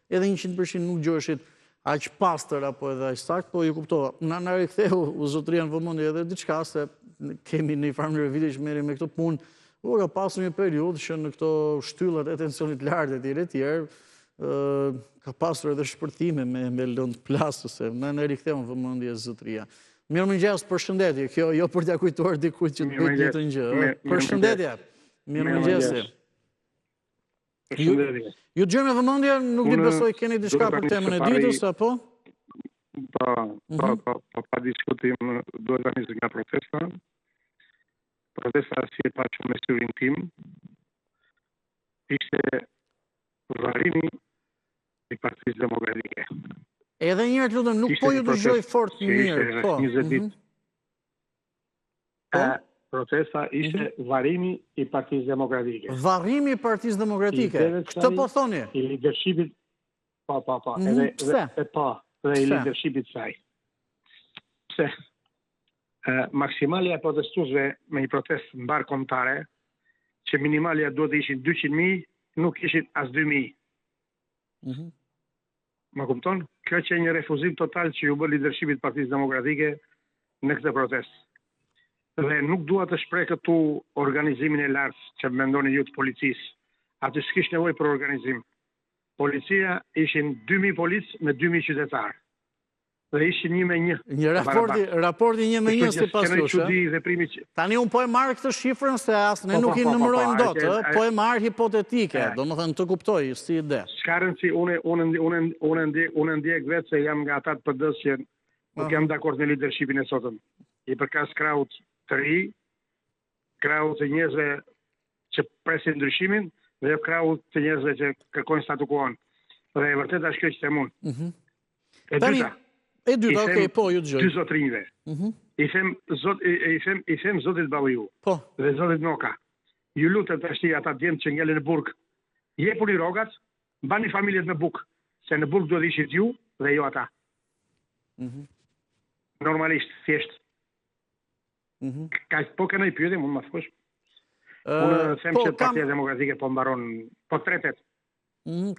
edhe 100% nuk gjoheshit aq pastër apo edhe aq sakt, po ju kuptova. Na riktheu zotëria në vëmendje edhe diçka se kemi në një farë mënyrë vite që merrem me këtë punë. Ka pasur një periudhë që në këto shtyllat e tensionit lart e tjerë, ka pasur edhe shpërthime me lëndë plasëse. Na riktheu në vëmendje zotëria. Mirëmëngjes, përshëndetje. Kjo jo për t'ia kujtuar dikujt që të bëj një të gjë. Përshëndetje. Mirëmëngjes. Ju dëgjoj me vëmendje, nuk di besoj keni diçka për temën e ditës apo? Pa diskutim, duhet ta nisë nga protesta. Protesta si e pa që me syrin tim, ishte varrimi i Partisë Demokratike. Edhe njërë të lutem, nuk po ju dëgjoj fort mirë. Po. 20 ditë. Protesta ishte varrimi i Partisë Demokratike. Varrimi i Partisë Demokratike. Këtë po thoni? I leadershipit, edhe i leadershipit saj. Pse? Maksimalja e protestuesve me një protestë mbar kombëtare, që minimalja duhet të ishin 200.000, nuk ishin as 2.000. Ma kupton? Kjo që një refuzim total që ju bë leadershipit Partisë Demokratike në këtë protestë. Dhe nuk dua të shpreh këtu organizimin e lartë që mendoni ju të policisë. Aty s'kish nevojë për organizim. Policia ishin 2.000 policë me 2.000 qytetarë. Dhe ishin 1-1. Një raporti 1-1 si pas jush. Tani unë po e marrë këtë shifrën se asë ne nuk i nëmërojmë dot, po e marrë hipotetike, do më thënë të kuptoj, si ide. Shka rëndësi, unë ndjek vetë se jam nga ata të PD-s që nuk jam dakord me leadershipin e sotëm. I përkas kraut të ri, kraut të njerëzve që presin ndryshimin, dhe kraut të njerëzve që kërkojnë statu quo. Dhe e vërtet është kjo që them unë. E dyta, okej, po, ju dëgjoj. Dy zotrinjve. I them zotit Balliu dhe zotit Noka. Ju lutem tash ata djemt që ngelen në burg, jepuni rrogat, mbani familjet në buk, se në burg duhet ishit ju dhe jo ata. Normalisht, thjesht. Po këna i pyetje, mund ma thuash? Unë them që Partia Demokratike po mbaron, po tretet.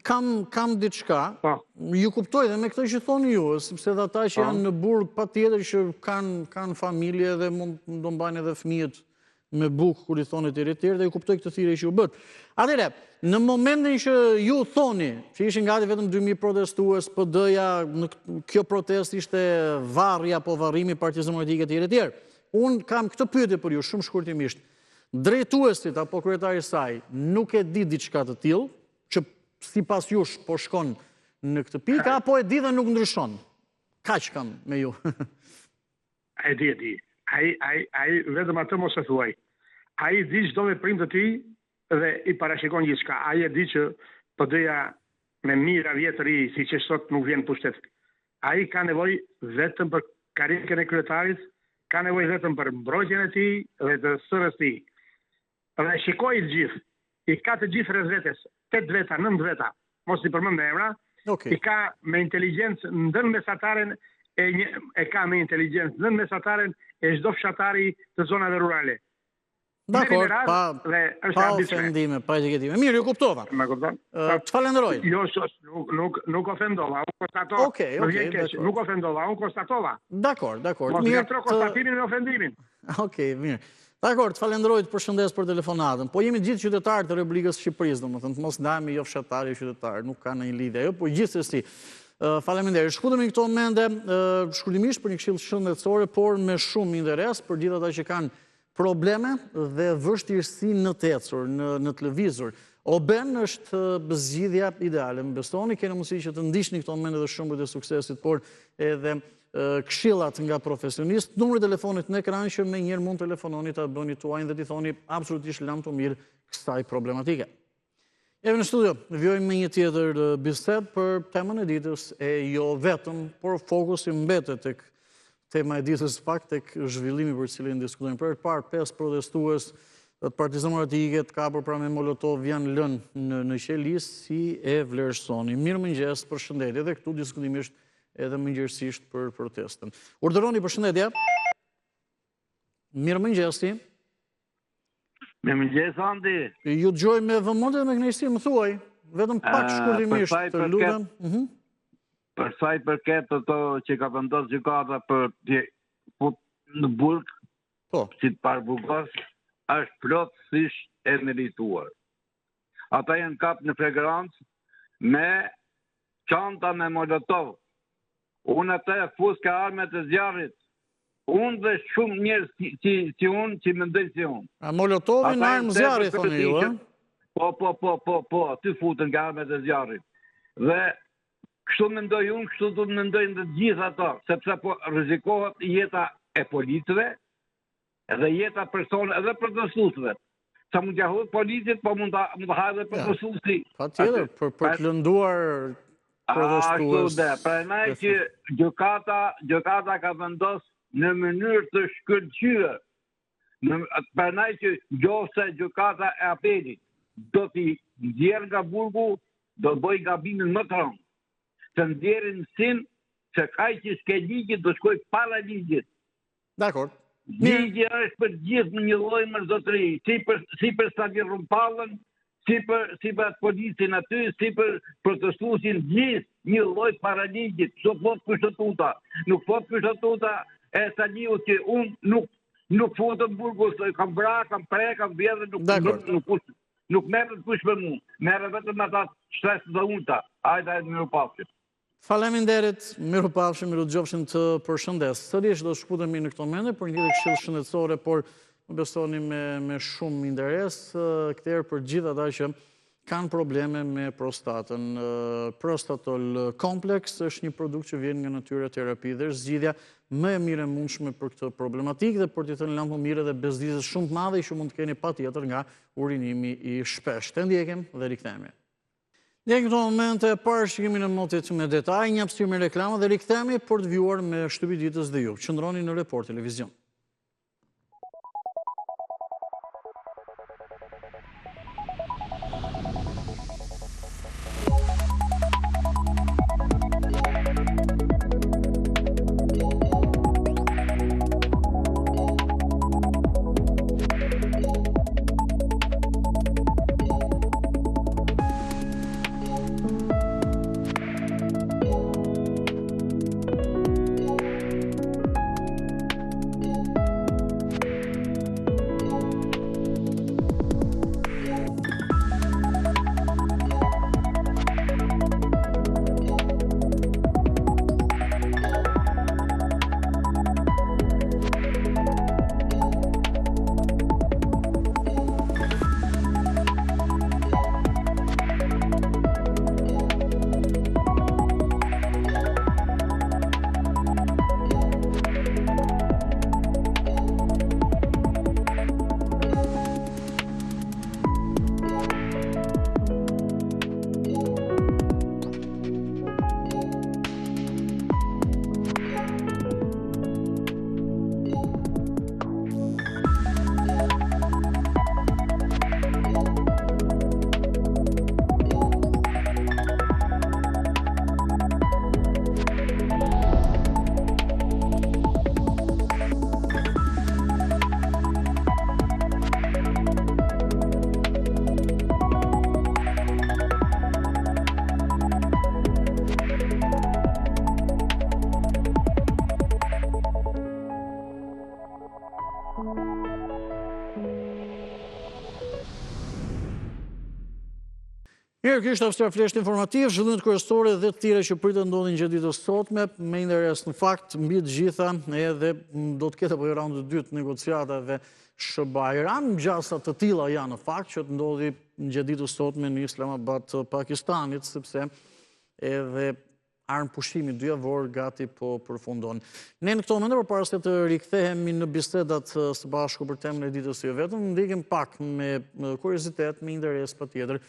Kam diçka, ju kuptoj dhe me këtë që thoni ju, sepse dhe ata që janë në burg pa tjetër që kanë familje dhe mund do mbajnë edhe fëmijët me buk, kur i thoni të tjerë, dhe ju kuptoj këtë thirrje që ju bët. Atëre, në momentin që ju thoni, që ishin gati vetëm 2.000 protestues, PD-ja, në kjo protest ishte varrja apo varrimi Partisë Demokratike të tjerë, unë kam këtë pyetje për ju, shumë shkurtimisht. Drejtuesit apo kryetari saj nuk e di diçka të tillë, që si pas jush po shkon në këtë pikë, apo e di dhe nuk ndryshon? Kaq kam me ju. E di. Ai vetëm atë mos e thuaj. Ai di çdo veprim të tij dhe i parashikon gjithçka. Ai e di që PD-ja me mira vjetëri, siç është sot, nuk vjen pushtet. Ai ka nevojë vetëm për karrierën e kryetarit, ka nevojë vetëm për mbrojtjen e tij dhe të sërës tij. Dhe shikoj të gjithë. I ka të gjithë rreth vetes, 8 veta, 9 veta. mos i përmend emra, i ka me inteligencë ndër mesataren e ka me inteligencë ndër mesataren e çdo fshatari të zonave rurale. Dakor, pa ofendime, pa etiketime. Mirë, ju kuptova. Të falenderoj. Jo, nuk ofendova, unë konstatova. Nuk ofendova, unë konstatova. Dakor. Mos ngatro konstatimin me ofendimin. Okej, mirë. Dakor, të falenderoj, të përshëndes për telefonatën. Po jemi gjithë qytetarë të Republikës Shqipërisë, domethënë, të mos ndajmë jo fshatarë, jo qytetarë, nuk ka ndonjë lidhje ajo, po gjithsesi. Faleminderit. Shkutemi këto momente shkurtimisht për një këshill shëndetësore, por me shumë interes për gjithë ata që kanë probleme dhe vështirësi në të ecur, në të lëvizur. Oben është zgjidhja ideale. Më besoni, keni mundësi që të ndiqni këto momente dhe shëmbujt e suksesit, por edhe këshillat nga profesionistë. Numri i telefonit në ekran që më njëherë mund telefononi ta bëni tuajin dhe t'i thoni absolutisht lam të mirë kësaj problematike. Jemi në studio, vjojmë me një tjetër bisedë për temën e ditës e jo vetëm, por fokusi mbetet tek tema e ditës pak tek zhvillimi për cilin diskutojmë. Për të parë 5 protestues të Partisë Demokratike të kapur pra me molotov janë lënë në qelis si e vlerësoni. Mirëmëngjes, përshëndetje dhe këtu diskutimisht edhe mëngjesisht për protestën. Urdhëroni përshëndetje. Mirëmëngjesi. Mirëmëngjes, Andi. Ju dëgjoj me vëmendje dhe me kënaqësi, më thuaj, vetëm pak shkurtimisht të lutem. Për sa i përket ato që ka vendosur gjykata për në burg, si të parë burgos, është plotësisht e merituar. Ata janë kap në flagrancë me çanta me molotov. Unë atë fus ka armët e zjarrit. Unë dhe shumë njerëz si unë që mendoj si unë. A molotovin armë zjarri thonë ju, a? Po, aty futën nga armët e zjarrit. Dhe kështu mendoj unë, kështu do të mendojnë të gjithë ato, sepse po rrezikohet jeta e policëve dhe jeta persone edhe protestuesve. Sa mund t'ja hodh policit, po mund ta hajë protestuesi. Patjetër, për të lënduar protestues. Prandaj që gjykata ka vendosur në mënyrë të shkëlqyer. Prandaj që nëse gjykata e apelit do t'i nxjerrë nga burgu, do bëj gabimin më të rëndë. Të nxjerrin sin se kaj që s'ke ligjit do shkoj para ligjit. Dakor. Ligji është për gjithë në një lloj mërzotëri, si për Stadi Rumpallën, si për policin aty, si për protestuesin, gjithë një lloj para ligjit. Sot fot kushtetuta. Nuk fot kushtetuta e Stadiu që unë nuk fotën burgus, kam bra, kam pre, kam vjedhe, nuk merret kush për mua. Merret vetëm ata shtresë të ulta. Hajde mirupafshim. Faleminderit, mirupafshim, miru dëgjofshin të përshëndes. Sërish do shkputemi në këto momente për një këshill shëndetësore, por më besoni me shumë interes këtëherë për gjithë ata që kanë probleme me prostatën. Prostatol kompleks është një produkt që vjen nga natyra terapi dhe është zgjidhja më e mirë e mundshme për këtë problematikë dhe për t'i thënë lamë mirë dhe bezdisës shumë të madhe që mund të keni patjetër nga urinimi i shpesh. Të ndjekim dhe rikthehemi. Në këto momente parë që kemi në motit me detaj, një hapësirë me reklama dhe rikthehemi për të vjuar me Shtypi i ditës dhe ju. Qëndroni në Report Televizion. Mirë, ky është Avstria Flash informativ, zhvillimet kryesore dhe të tjera që pritet ndodhin gjatë ditës sotme, me interes në fakt mbi të gjitha edhe do të ketë apo raund të dytë negociatave SBA-Iran, ngjasa të tilla janë në fakt që të ndodhi gjatë ditës sotme në Islamabad të Pakistanit, sepse edhe armë pushimi 2 javor gati po përfundon. Ne në këto momente përpara se të rikthehemi në bisedat së bashku për temën e ditës së vetëm, ndiqim pak me kuriozitet, me interes patjetër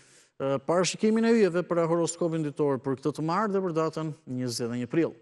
parashikimin e yjeve për horoskopin ditor për këtë të martë dhe për datën 21 prill.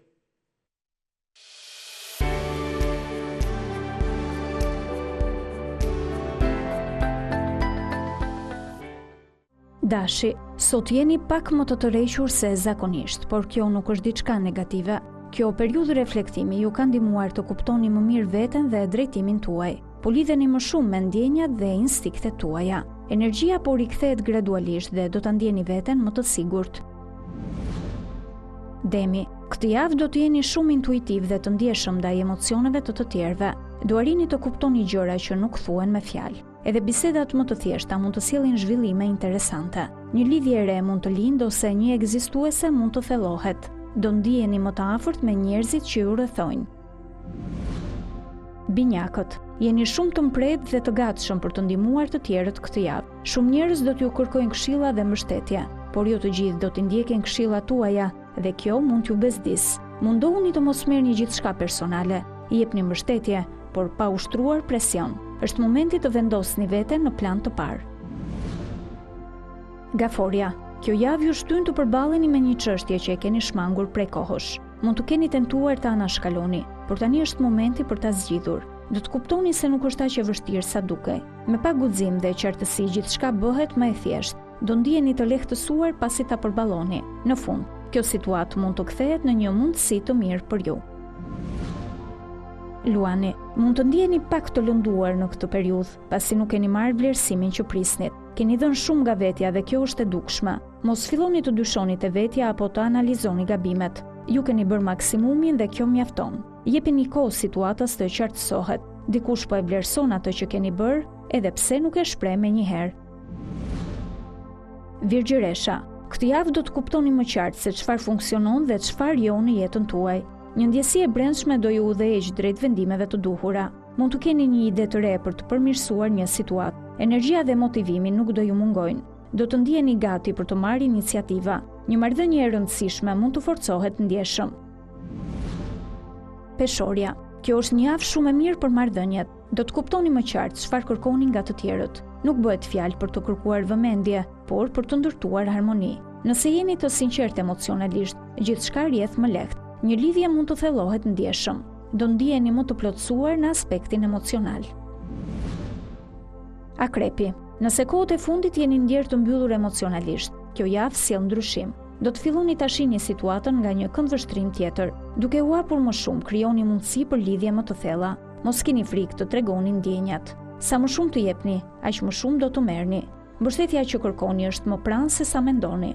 Dashi, sot jeni pak më të tërhequr se zakonisht, por kjo nuk është diçka negative. Kjo periudhë reflektimi ju ka ndihmuar të kuptoni më mirë veten dhe drejtimin tuaj. Po lidheni më shumë me ndjenjat dhe instinktet tuaja. Energjia po rikthehet gradualisht dhe do ta ndjeni veten më të sigurt. Demi, këtë javë do të jeni shumë intuitiv dhe të ndjeshëm ndaj emocioneve të tjerëve. Do arrini të kuptoni gjëra që nuk thuhen me fjalë. Edhe bisedat më të thjeshta mund të sjellin zhvillime interesante. Një lidhje e re mund të lindë ose një ekzistuese mund të thellohet. Do ndiheni më të afërt me njerëzit që ju rrethojnë. Binjakët, jeni shumë të mpret dhe të gatshëm për të ndihmuar të tjerët këtë javë. Shumë njerëz do t'ju kërkojnë këshilla dhe mbështetje, por jo të gjithë do t'i ndjekin këshillat tuaja dhe kjo mund t'ju bezdis. Mundohuni të mos merrni gjithçka personale, jepni mbështetje, por pa ushtruar presion. Është momenti të vendosni veten në plan të parë. Gaforia, kjo javë ju shtyn të përballeni me një çështje që e keni shmangur prej kohësh. Mund të keni tentuar ta anashkaloni, por tani është momenti për ta zgjidhur. Do të kuptoni se nuk është aq e vështirë sa dukej. Me pak guxim dhe qartësi gjithçka bëhet më e thjeshtë. Do ndiheni të lehtësuar pasi ta përballoni. Në fund, kjo situatë mund të kthehet në një mundësi të mirë për ju. Luani, mund të ndiheni pak të lënduar në këtë periudhë, pasi nuk keni marrë vlerësimin që prisnit. Keni dhënë shumë nga vetja dhe kjo është e dukshme. Mos filloni të dyshoni te vetja apo të analizoni gabimet. Ju keni bërë maksimumin dhe kjo mjafton. Jepini kohë situatës të qartësohet. Dikush po e vlerëson atë që keni bërë, edhe pse nuk e shpreh menjëherë. Virgjëresha, këtë javë do të kuptoni më qartë se çfarë funksionon dhe çfarë jo në jetën tuaj. Një ndjesi e brendshme do ju udhëheq drejt vendimeve të duhura. Mund të keni një ide të re për të përmirësuar një situatë. Energjia dhe motivimi nuk do ju mungojnë. Do të ndiheni gati për të marrë iniciativa. Një marrëdhënie e rëndësishme mund të forcohet ndjeshëm. Peshorja, kjo është një javë shumë e mirë për marrëdhëniet. Do të kuptoni më qartë çfarë kërkoni nga të tjerët. Nuk bëhet fjalë për të kërkuar vëmendje, por për të ndërtuar harmoni. Nëse jeni të sinqertë emocionalisht, gjithçka rrjedh më lehtë. Një lidhje mund të thellohet ndjeshëm. Do ndiheni më të plotësuar në aspektin emocional. Akrepi, nëse kohët e fundit jeni ndjerë të mbyllur emocionalisht, kjo javë sjell ndryshim. Do të filloni ta shihni situatën nga një këndvështrim tjetër. Duke u hapur më shumë, krijoni mundësi për lidhje më të thella. Mos keni frikë të tregoni ndjenjat. Sa më shumë të jepni, aq më shumë do të merrni. Mbështetja që kërkoni është më pranë se sa mendoni.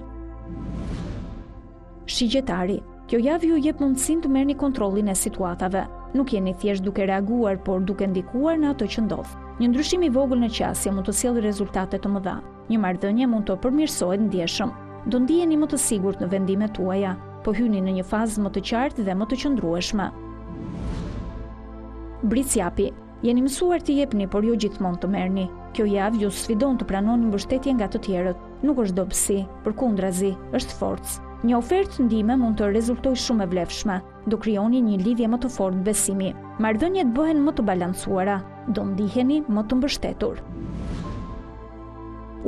Shigjetari, kjo javë ju jep mundësinë të merrni kontrollin e situatave. Nuk jeni thjesht duke reaguar, por duke ndikuar në ato që ndodh. Një ndryshim i vogël në qasje mund të sjellë rezultate të mëdha. Një marrëdhënie mund të përmirësohet ndjeshëm. Do ndiheni më të sigurt në vendimet tuaja, po hyni në një fazë më të qartë dhe më të qëndrueshme. Bricjapi, jeni mësuar të jepni, por jo gjithmonë të merrni. Kjo javë ju sfidon të pranoni mbështetje nga të tjerët. Nuk është dobësi, përkundrazi, është forcë. Një ofertë ndihme mund të rezultojë shumë e vlefshme. Do krijoni një lidhje më të fortë besimi. Marrëdhëniet bëhen më të balancuara. Do ndiheni më të mbështetur.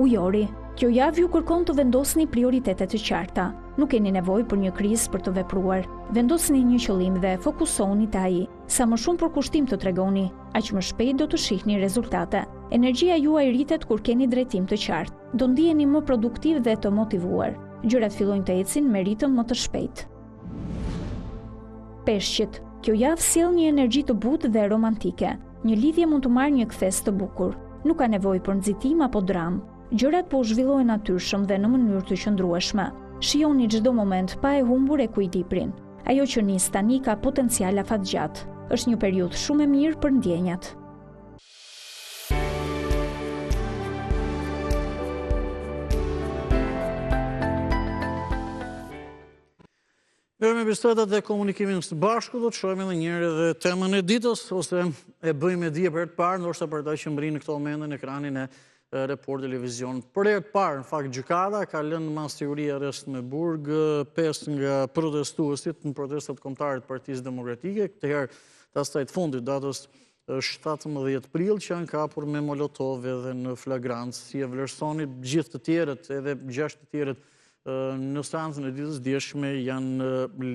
Ujori, kjo javë ju kërkon të vendosni prioritetet të qarta. Nuk keni nevojë për një krizë për të vepruar. Vendosni një qëllim dhe fokusohuni te ai. Sa më shumë përkushtim të tregoni, aq më shpejt do të shihni rezultate. Energjia juaj rritet kur keni drejtim të qartë. Do ndiheni më produktiv dhe të motivuar. Gjërat fillojnë të ecin me ritëm më të shpejtë. Peshqit, kjo javë sjell një energji të butë dhe romantike. Një lidhje mund të marrë një kthes të bukur. Nuk ka nevojë për nxitim apo dramë. Gjërat po zhvillohen natyrshëm dhe në mënyrë të qëndrueshme. Shijoni çdo moment pa e humbur ekuilibrin. Ajo që nis tani ka potencial afatgjatë. Është një periudhë shumë e mirë për ndjenjat. kalojmë bisedat dhe komunikimin së bashku, do të shohim edhe njëherë dhe temën e ditës, ose e bëjmë e dje për herë të parë, ndoshta për ata që mbrin në këto momente në ekranin e Report Televizion. Për herë të parë, në fakt, gjykata ka lënë mas teori arrest me burg 5 nga protestuesit në protestat kombëtare të Partisë Demokratike, këtë herë të asaj të fundit, datës 17 prill, që janë kapur me molotov edhe në flagrancë, si e vlerësoni gjithë të tjerët, edhe 6 të tjerët në seancën e ditës djeshme janë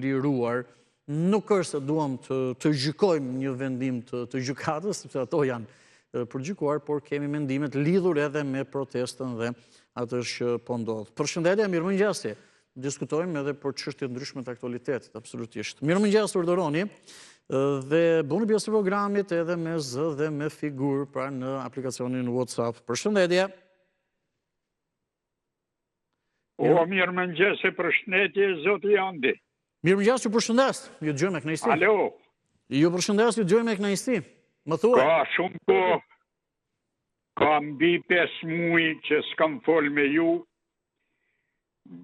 liruar. Nuk është se duam të gjykojmë një vendim të gjykatës, sepse ato janë përgjykuar, por kemi mendimet lidhur edhe me protestën dhe atë që po ndodh. Përshëndetje, mirëmëngjesi. Diskutojmë edhe për çështje ndryshme të aktualitetit, absolutisht. Mirëmëngjes, urdhëroni dhe bëni pjesë të programit edhe me zë dhe me figurë pra në aplikacionin WhatsApp. Përshëndetje. Mirëmëngjes, përshëndetje, zoti Andi. Mirëmëngjes, ju përshëndes, ju dëgjoj me kënaqësi. Alo. Ju përshëndes, ju dëgjoj me kënaqësi. Më thuaj. Ka shumë kohë, ka mbi 5 muaj që s'kam fol me ju,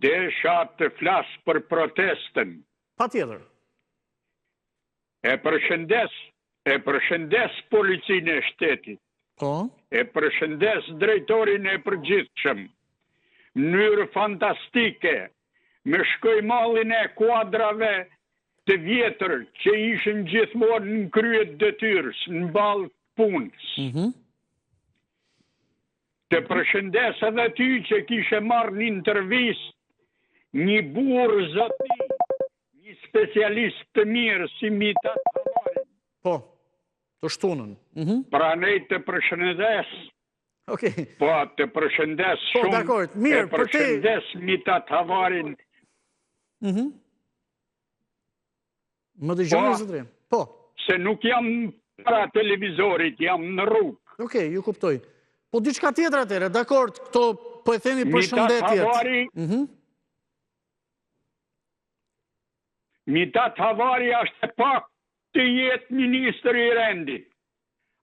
desha të flas për protestën. Patjetër. E përshëndes policinë e shtetit. Po. E përshëndes drejtorin e përgjithshëm. Mënyrë fantastike, me shkojmallin e kuadrave të vjetër që ishin gjithmonë në krye detyrës, në balë punës. Të përshëndes edhe ty që kishe marrë një intervistë një burrë zoti, një specialist të mirë si Mita Tavarin. Po, të shtunën. Pranej të përshëndes. Po, të përshëndes shumë, e përshëndes Mita Tavarin. Më dëgjoni, zotëri? Po. Se nuk jam para televizorit, jam në rrugë. Okej, ju kuptoj. Po, diçka tjetër atëre, dakord, këto po e themi përshëndetjet. Mita Tavari është pak të jetë ministri i rendit.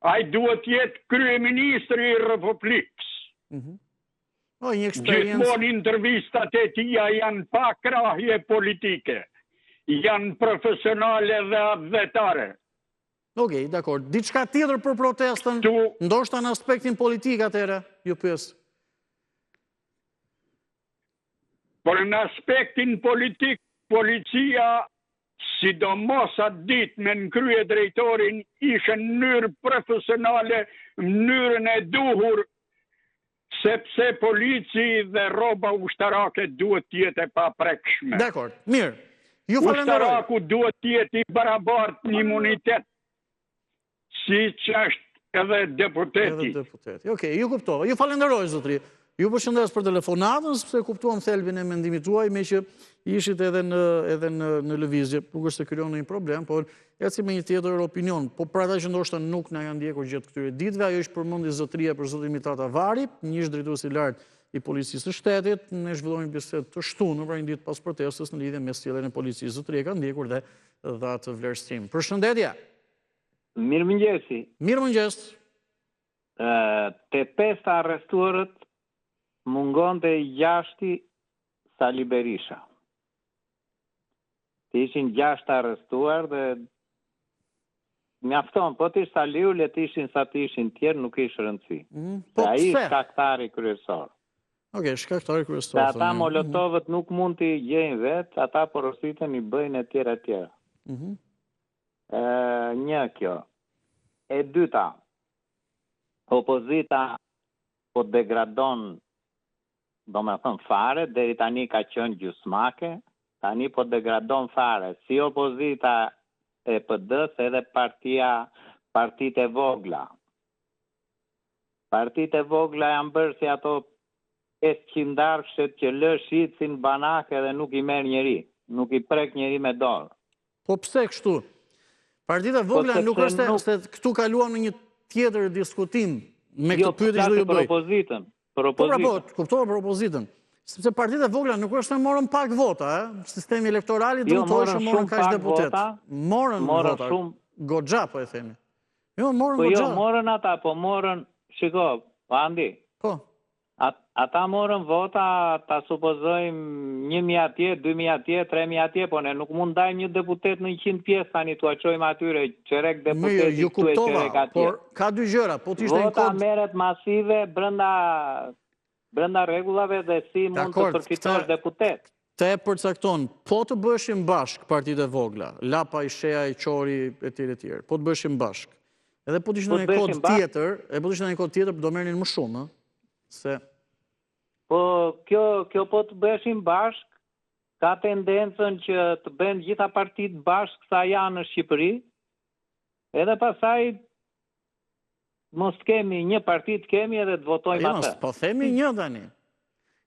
Ai duhet jetë kryeministri i Republikës. Gjithmonë intervistat e tija janë pa krahje politike. Janë profesionale dhe abdhetare. Okej, dakord. Diçka tjetër për protestën, ndoshta në aspektin politik atëre, ju pyes. Por në aspektin politik, policia, sidomos atë ditë me në krye drejtorin, ishë në mënyrë profesionale, mënyrën e duhur, sepse polici dhe roba ushtarake duhet tjetë e pa prekshme. Dekord, mirë. Ju falenderoj. Ushtaraku duhet tjetë i barabart një imunitet, si që është edhe deputeti. Okej, ju kuptova. Ju falenderoj, zotri. Ju përshëndes për telefonatën, sepse kuptuam thelbin e mendimit tuaj, me që ishit edhe në lëvizje, nuk është se krijon një problem, por eci me një tjetër opinion. Po për ata që ndoshta nuk na janë ndjekur gjatë këtyre ditëve, ajo është përmendi zotëria për zotin Mita Tavari, një ish drejtues i lartë i policisë së shtetit. Ne zhvillojmë bisedë të shtunë për një ditë pas protestës në lidhje me sjelljen e policisë. Zotëria ka ndjekur dhe atë vlerësim. Përshëndetje. Mirëmëngjesi. Mirëmëngjes. Te 5 arrestuarët mungonte 6 Sali Berisha. Të ishin 6 arrestuar dhe mjafton, po të ishë Saliu, le të ishin sa të ishin tjerë, nuk ishë rëndësi. Po ai shkaktari kryesor. Okej, shkaktari kryesor. Se ata molotovët nuk mund t'i gjejnë vetë, ata porositën i bëjnë e tjera. Një kjo. E dyta, opozita po degradon, do me thënë fare, deri tani ka qenë gjysmake, tani po degradon fare, si opozita e PD-s edhe partitë e vogla. Partitë e vogla janë bërë si ato 500 që lë shitsin banake dhe nuk i merr njeri, nuk i prek njeri me dorë. Po pse kështu? Partitë e vogla nuk është se këtu kaluam në një tjetër diskutim me këtë pyetje që do ju bëj. Propozitën. Po, kuptova për opozitën. Sepse partitë e vogla nuk është se morën pak vota, sistemi elektorali dëmtoi që morën kaq deputet. Morën vota. Goxha po e themi. Jo, morën goxha. Po jo, morën ata, po morën, shiko, Andi. Po. Ata morën vota, ta supozojmë 1.000 atje, 2.000 atje, 3.000 atje, po ne nuk mund dajmë një deputet në 100 pjesë, tani tu aqojmë atyre, qerek deputeti ju këtu e kuptova, qerek atje. por ka dy gjëra, po t'ishte një Vota kod... meret masive brenda rregullave dhe si mund të përfitosh deputet. Te përcakton, po të bëshim bashk partitë e vogla, Lapa, i Shea, i Qori, e tjerë, po të bëshim bashk. Edhe po t'ishte një kod tjetër, do merrnin më shumë, se... Po, kjo po të bëshim bashk, ka tendencën që të bëjnë gjitha partitë bashk sa janë në Shqipëri, edhe pasaj mos kemi një partit kemi edhe të votojmë atë. Po themi një tani.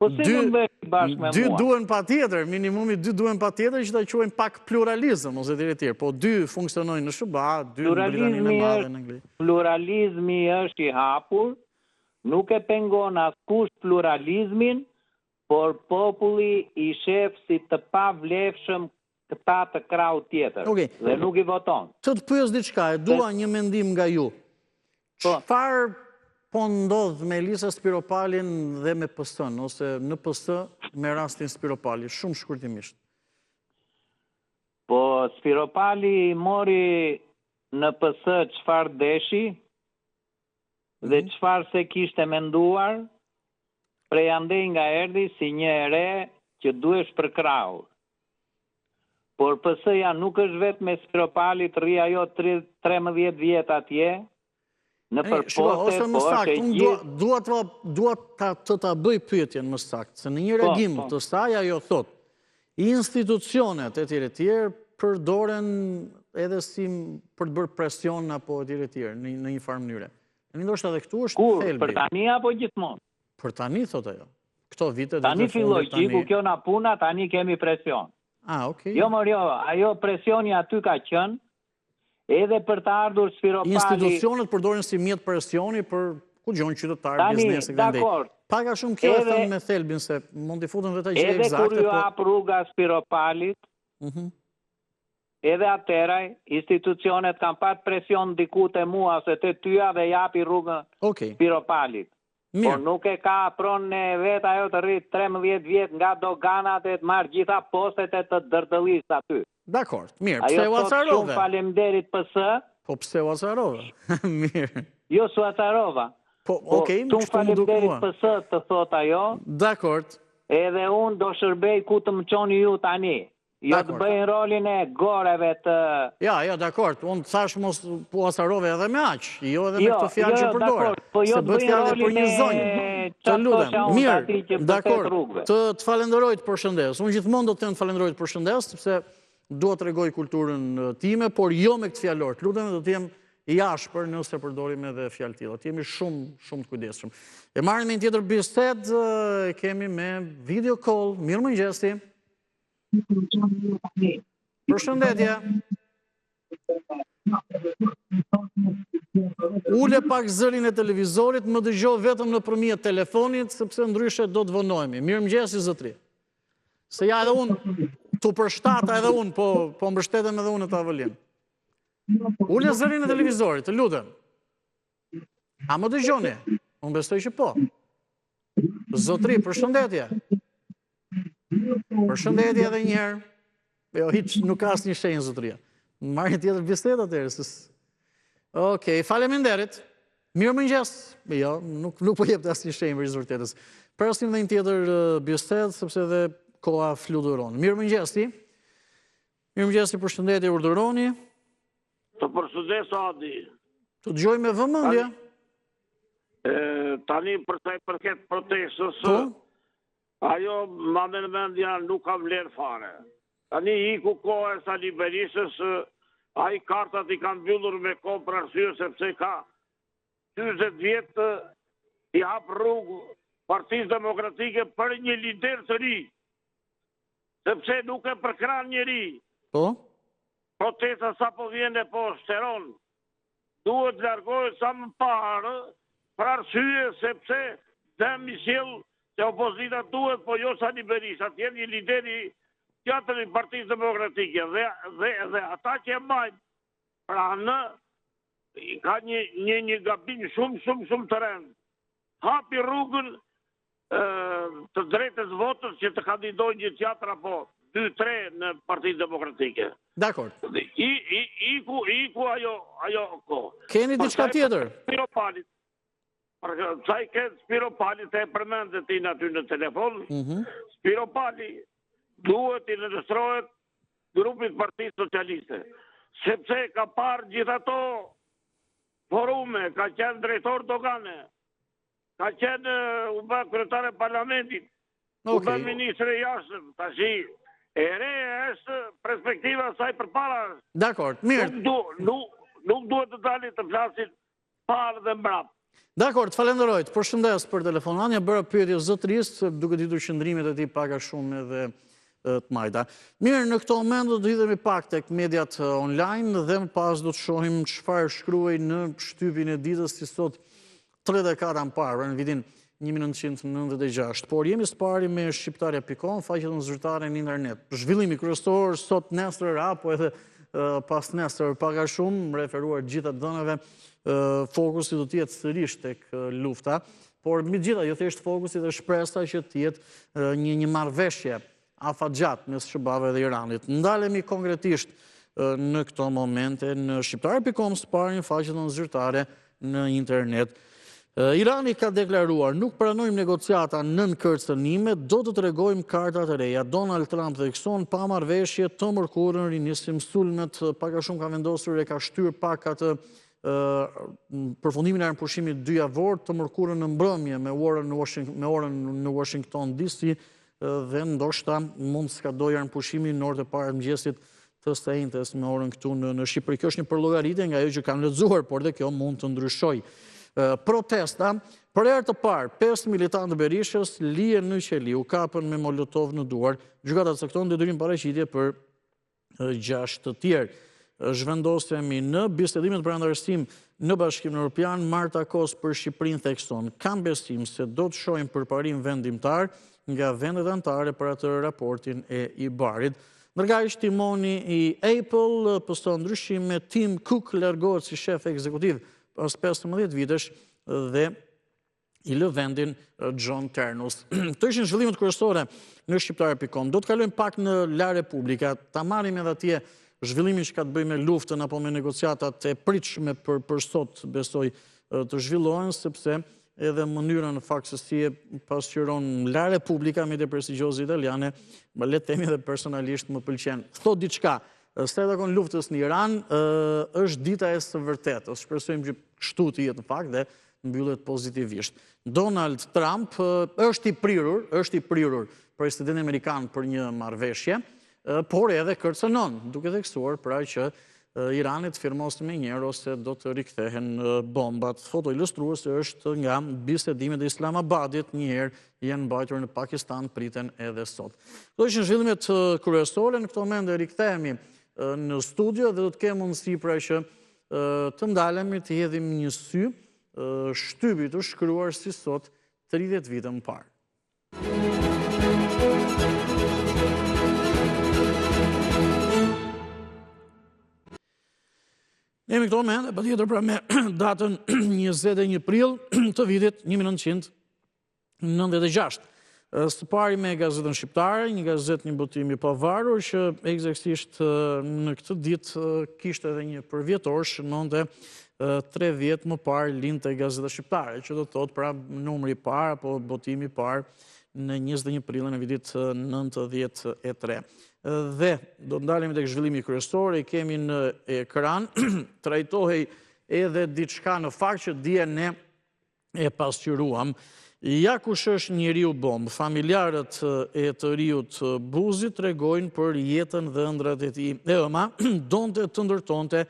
Po si mund bëjmë bashk me mua? Dy duhen pa tjetër, minimumi dy duhen pa tjetër që ta quajmë pak pluralizëm, ose tjetër. Po dy funksionojnë në SBA, dy në Britaninë e Madhe në Angli. Pluralizmi është i hapur, nuk e pengon askush pluralizmin, por populli i shef si të pavlefshëm këta të krau tjetër, dhe nuk i voton. Të pyes diçka, e dua një mendim nga ju. Çfarë po ndodh me Elisa Spiropalin dhe me PS-n, ose në PS me rastin Spiropali, shumë shkurtimisht? Po, Spiropali mori në PS çfarë deshi, dhe çfarë se kishte menduar, prej andej nga erdhi si një ere që duhesh përkrahur. Por PS-ja nuk është vetë me Spiropali të rri ajo 13 vjet atje, në përposte, po është e gjithë... Dua të ta bëj pyetjen më saktë, se në një reagim të saj ajo thot, institucionet e tjerë përdoren edhe si për të bërë presion apo e tjerë në një farë mënyre. Në ndoshta edhe këtu është thelbi. Kur, për tani apo gjithmonë? Për tani, thot ajo. Këto vite... Tani filloj qiku, kjo na puna, tani kemi presion. Okej. Jo, ajo presioni aty ka qënë, edhe për të ardhur Spiropali... Institucionet përdoren si mjet presioni për ku gjonë qytetarë, biznes e grandej. Paka shumë kjo e thëmë me thelbin, se mund t'i futën dhe ta gjë Edhe eksakte. kur ju hap rruga Spiropalit, edhe ateraj, institucionet kanë pat presion diku të mua, se të tyja dhe japi rrugën Spiropalit. Por nuk e ka pronë në vetë ajo të rritë 13 vjetë nga doganat e të marrë gjitha postet e të dërdëllis aty. Dakor, mirë, pse u acarove? Ajo të shumë falemderit PS. Po pse u acarove? Mirë. Jo su acarova. Po, okej, shumë falemderit PS të thot ajo. Dakor. Edhe unë do shërbej ku të më qoni ju tani. Jo të bëjnë rolin e goreve të... Ja, dakor, unë thash mos po asarove edhe me aqë, jo edhe me këto fjallë që përdore. Se bët fjallë për një zonjë. Të ludem, mirë, dakor, të falenderojt për shëndes. Unë gjithmonë do të të falenderojt për shëndes, sepse do të regoj kulturën time, por jo me këtë fjallor. Të ludem, do të jem jashpër nëse përdorim edhe fjallë tila. Të jemi shumë të kujdesshëm. E marrim me një tjetër bised, kemi me video call. Mirë mëngjesi. Përshëndetje. Ule pak zërin e televizorit, më dëgjoj vetëm nëpërmjet telefonit, sepse ndryshe do të vonohemi. Mirëmëngjesi zotri. Se ja edhe unë, tu përshtata edhe unë, po mbështetem edhe unë në tavolinë. Ule zërin e televizorit, të lutem. A më dëgjoni? Unë besoj që po. Zotri, përshëndetje. Përshëndetje edhe njëherë. Jo, hiç nuk ka asnjë shenjë zotria. Marrë tjetër bisedë atëherë. Okej, faleminderit. Mirëmëngjes. Jo, nuk po jep asnjë shenjë për zotëtetës. Presim edhe një tjetër bisedë sepse edhe koha fluturon. Mirëmëngjes ti. Mirëmëngjes, përshëndetje, urdhëroni. Të përshëndes Adi. Të dëgjoj me vëmendje. Tani për sa i përket protestës. Ajo, ma me në mendja, nuk ka vlerë fare. Tani i ku kohë e Sali Berishës, a i kartat i kanë mbyllur me kohë për arsye, sepse ka 20 vjetë i hapë rrugë Partisë Demokratike për një lider të ri. Sepse nuk e përkran njëri. Protesta sa po vjene po shteron. Duhet largohet sa më parë për arsye, sepse dhe misjellë se opozita duhet, po jo Sali Berisha, të jenë një lideri tjetër i Partisë Demokratike dhe ata që e majnë, pra ka një gabim shumë të rëndë. Hapi rrugën të drejtës votës që të kandidojnë një tjetër apo 2-3 në Partinë Demokratike. Dakor. Iku ajo ko. Keni diçka tjetër? Spiropalit. Sa i këtë Spiropalit e përmendet ti në aty në telefon, Spiropali duhet i regjistrohet grupit Partisë Socialiste, sepse ka parë gjithato forume, ka qenë drejtor dogane, ka qenë u bë kryetare parlamentit, u bë ministre jashtëm, tashi e re është perspektiva saj përpara. Dakor, mirë. Nuk duhet të dalit të flasin parë dhe mbrapsht. Dakor, të falenderoj, të përshëndes për telefonania, bëra pyetje zotërisë, duke ditur qëndrimet e tij pak a shumë edhe të majta. Mirë, në këto moment do të hidhemi pak tek mediat online dhe më pas do të shohim çfarë shkruaj në shtypin e ditës si sot 34 amparë në vitin 1996. Por jemi së pari me shqiptarja.com, faqen zyrtare në internet. Zhvillimi kryesor sot nesër apo edhe pas nesër pak a shumë, referuar gjitha dhënave, fokusi do t'jetë sërish tek lufta, por me gjitha jo thjesht fokusi dhe shpresa që t'jetë një marrëveshje afatgjat mes SBA-ve dhe Iranit. Ndalemi konkretisht në këto momente në shqiptar.com së pari në faqen zyrtare në internet. Irani ka deklaruar, nuk pranojmë negociata nën kërcënime, do të tregojmë kartat e reja. Donald Trump thekson pa marrëveshje të mërkurën rinisim sulmet, pak a shumë ka vendosur e ka shtyr pak atë përfundimin e armëpushimit 2 javor të mërkurën në mbrëmje me orën në Washington DC dhe ndoshta mund skadoj armëpushimin në orët e parë mëngjesit të sejntes me orën këtu në Shqipëri. Kjo është një përllogaritje nga ajo që kam lexuar, por dhe kjo mund të ndryshojë. Protesta, për herë të parë, 5 militantë Berishës lihen në qeli, u kapën me molotov në duar. Gjykata cakton detyrim paraqitje për 6 të tjerë. Zhvendosemi në bisedimet për antarësim në Bashkimin Evropian, Marta Kos për Shqipërinë thekson, kam besim se do të shohim përparim vendimtar nga vendet anëtare për atë raportin e IBAR-it. Ndërkaq timoni i Apple poston ndryshime, Tim Cook largohet si shef ekzekutiv pas 15 vitesh dhe i lë vendin John Ternus. Këto ishin zhvillimet kryesore në shqiptar.com. Do të kalojmë pak në La Repubblica, ta marrim edhe atje zhvillimin që ka të bëjë me luftën apo me negociatat e pritshme për sot, besoj të zhvillohen, sepse edhe mënyrën në fakt se si e pasqyron La Repubblica, media prestigjioze italiane, le të themi edhe personalisht më pëlqen. Thot diçka, sa i takon luftës në Iran, është dita e së vërtetës. Shpresojmë që kështu të jetë në fakt dhe mbyllet pozitivisht. Donald Trump është i prirur presidentin amerikan për një marrëveshje, por edhe kërcënon, duke theksuar pra që Iranit firmos me njërë ose do të rikthehen bombat. Foto ilustruese është nga bisedimet e Islamabadit, njëherë janë mbajtur në Pakistan, priten edhe sot. Këto ishin zhvillimet kryesore, në këto moment e rikthehemi në studio dhe do të kemë mundësi pra që të ndalemi të hedhim një sy shtypit të shkruar si sot 30 vite më parë. Jemi këto moment, e patjetër pra me datën 21 prill të vitit 1996. Së pari me gazetën shqiptare, një gazetë një botim i pavarur që eksaktësisht në këtë ditë kishte edhe një përvjetor, shënonte 3 vjet më parë lindte gazeta shqiptare, që do të thotë pra numri i parë apo botimi i parë në 21 prillin e vitit 93. Dhe do të ndalemi tek zhvillimi kryesor, i kemi në ekran, trajtohej edhe diçka në fakt që dje ne e pasqyruam. Ja kush është njeriu bomb. Familjarët e të riut Buzit tregojnë për jetën dhe ëndrat e tij. Ëma donte të ndërtonte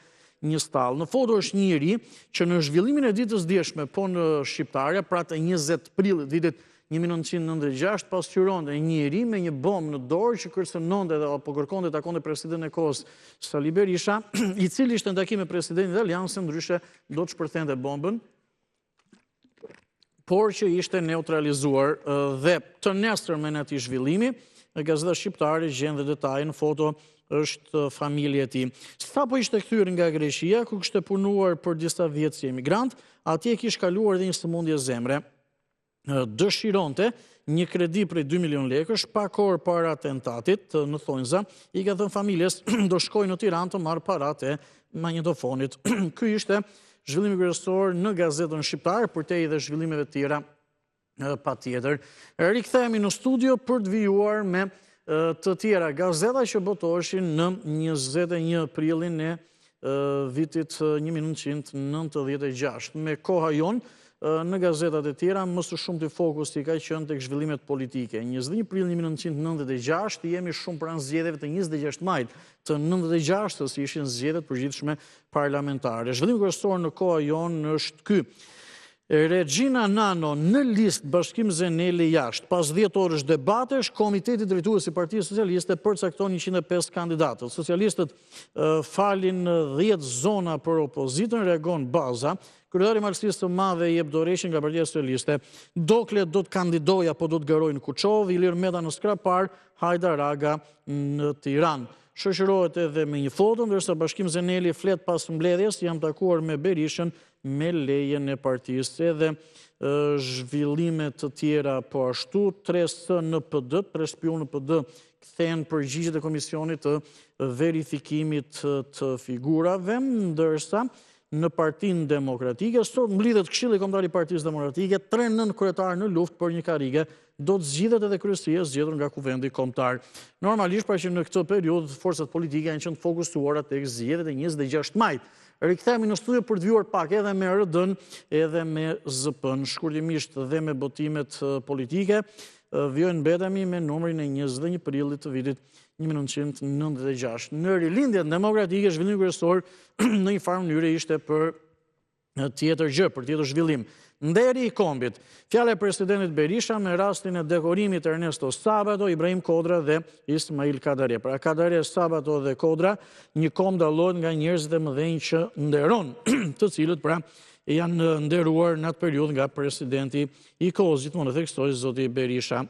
një stall. Në foto është njëri që në zhvillimin e ditës djeshme, po në shqiptare, pra të 20 prillit vitit 1996 pasqyronte njëri me një bombë në dorë që kërcënonte apo kërkonte të takonte presidentin e kohës Sali Berisha, i cili ishte në takim me presidentin italian, se ndryshe do të shpërthente bombën, por që ishte neutralizuar. Dhe të nesërmen e atij zhvillimi, gazeta shqiptare gjen dhe detaj në foto është familje e tij. Sapo ishte kthyer nga Greqia, ku kishte punuar për disa vjet si emigrant, atje kishte kaluar dhe një sëmundje zemre. dëshironte një kredi prej 2 milion lekësh, pak orë para atentatit në Thonjza, i ka thënë familjes do shkoj në Tiranë të marrë parat e magnetofonit. Ky ishte zhvillimi kryesor në gazetën shqiptare, përtej dhe zhvillimeve tjera pa tjetër. Rikthehemi në studio për të vijuar me të tjera gazeta që botoheshin në 21 prillin e vitit 1996. Me koha jonë, në gazetat e tjera, më së shumë të fokus të ka qënë të zhvillimet politike. 21 prill 1996, jemi shumë pranë zgjedhjeve të 26 majt të 96-ës, ishin zgjedhjet përgjithshme parlamentare. Zhvillimi kryesor në koha jonë është ky. Regina Nano në listë Bashkim Zeneli jashtë. Pas 10 orësh debatesh, Komiteti Drejtues i Partisë Socialiste përcakton 105 kandidatët. Socialistët falin 10 zona për opozitën, reagon Baza. Kryetari i Marksistë të Madhe jep dorëshin nga Partia Socialiste. Dokle do të kandidoj apo do të garoj në Kuçov, Ilir Meta në Skrapar, Hajda Raga në Tiranë. Shoqërohet edhe me një foto, ndërsa Bashkim Zeneli flet pas mbledhjes, jam takuar me Berishën me lejen e partisë. Edhe zhvillime të tjera po ashtu, 3 në PD, 3 spion në PD kthehen përgjigjet e komisionit të verifikimit të figurave, ndërsa në Partinë Demokratike, sot mblidhet Këshilli Kombëtar i Partisë Demokratike, 3 nën kryetar në luftë për një karige, do të zgjidhet edhe kryesia zgjedhur nga Kuvendi Kombëtar. Normalisht, pra që në këtë periudhë forcat politike janë qenë fokusuara tek zgjedhjet e 26 majit. Rikthehemi në studio për të vjuar pak edhe me RD-n, edhe me ZP-n, shkurtimisht dhe me botimet politike. Vjojnë mbetemi me numrin e 21 prillit të vitit 1996. Në rilindjet demokratike, zhvillimi kryesor në një farë mënyrë ishte për tjetër gjë, për tjetër zhvillim. Nderi i kombit, fjala e presidentit Berisha me rastin e dekorimit Ernesto Sabato, Ibrahim Kodra dhe Ismail Kadare. Pra Kadare, Sabato dhe Kodra, një komb dallohet nga njerëzit e mëdhenj që nderon, të cilët pra janë nderuar në atë periudhë nga presidenti i kohës, gjithmonë e theksoi zoti Berisha.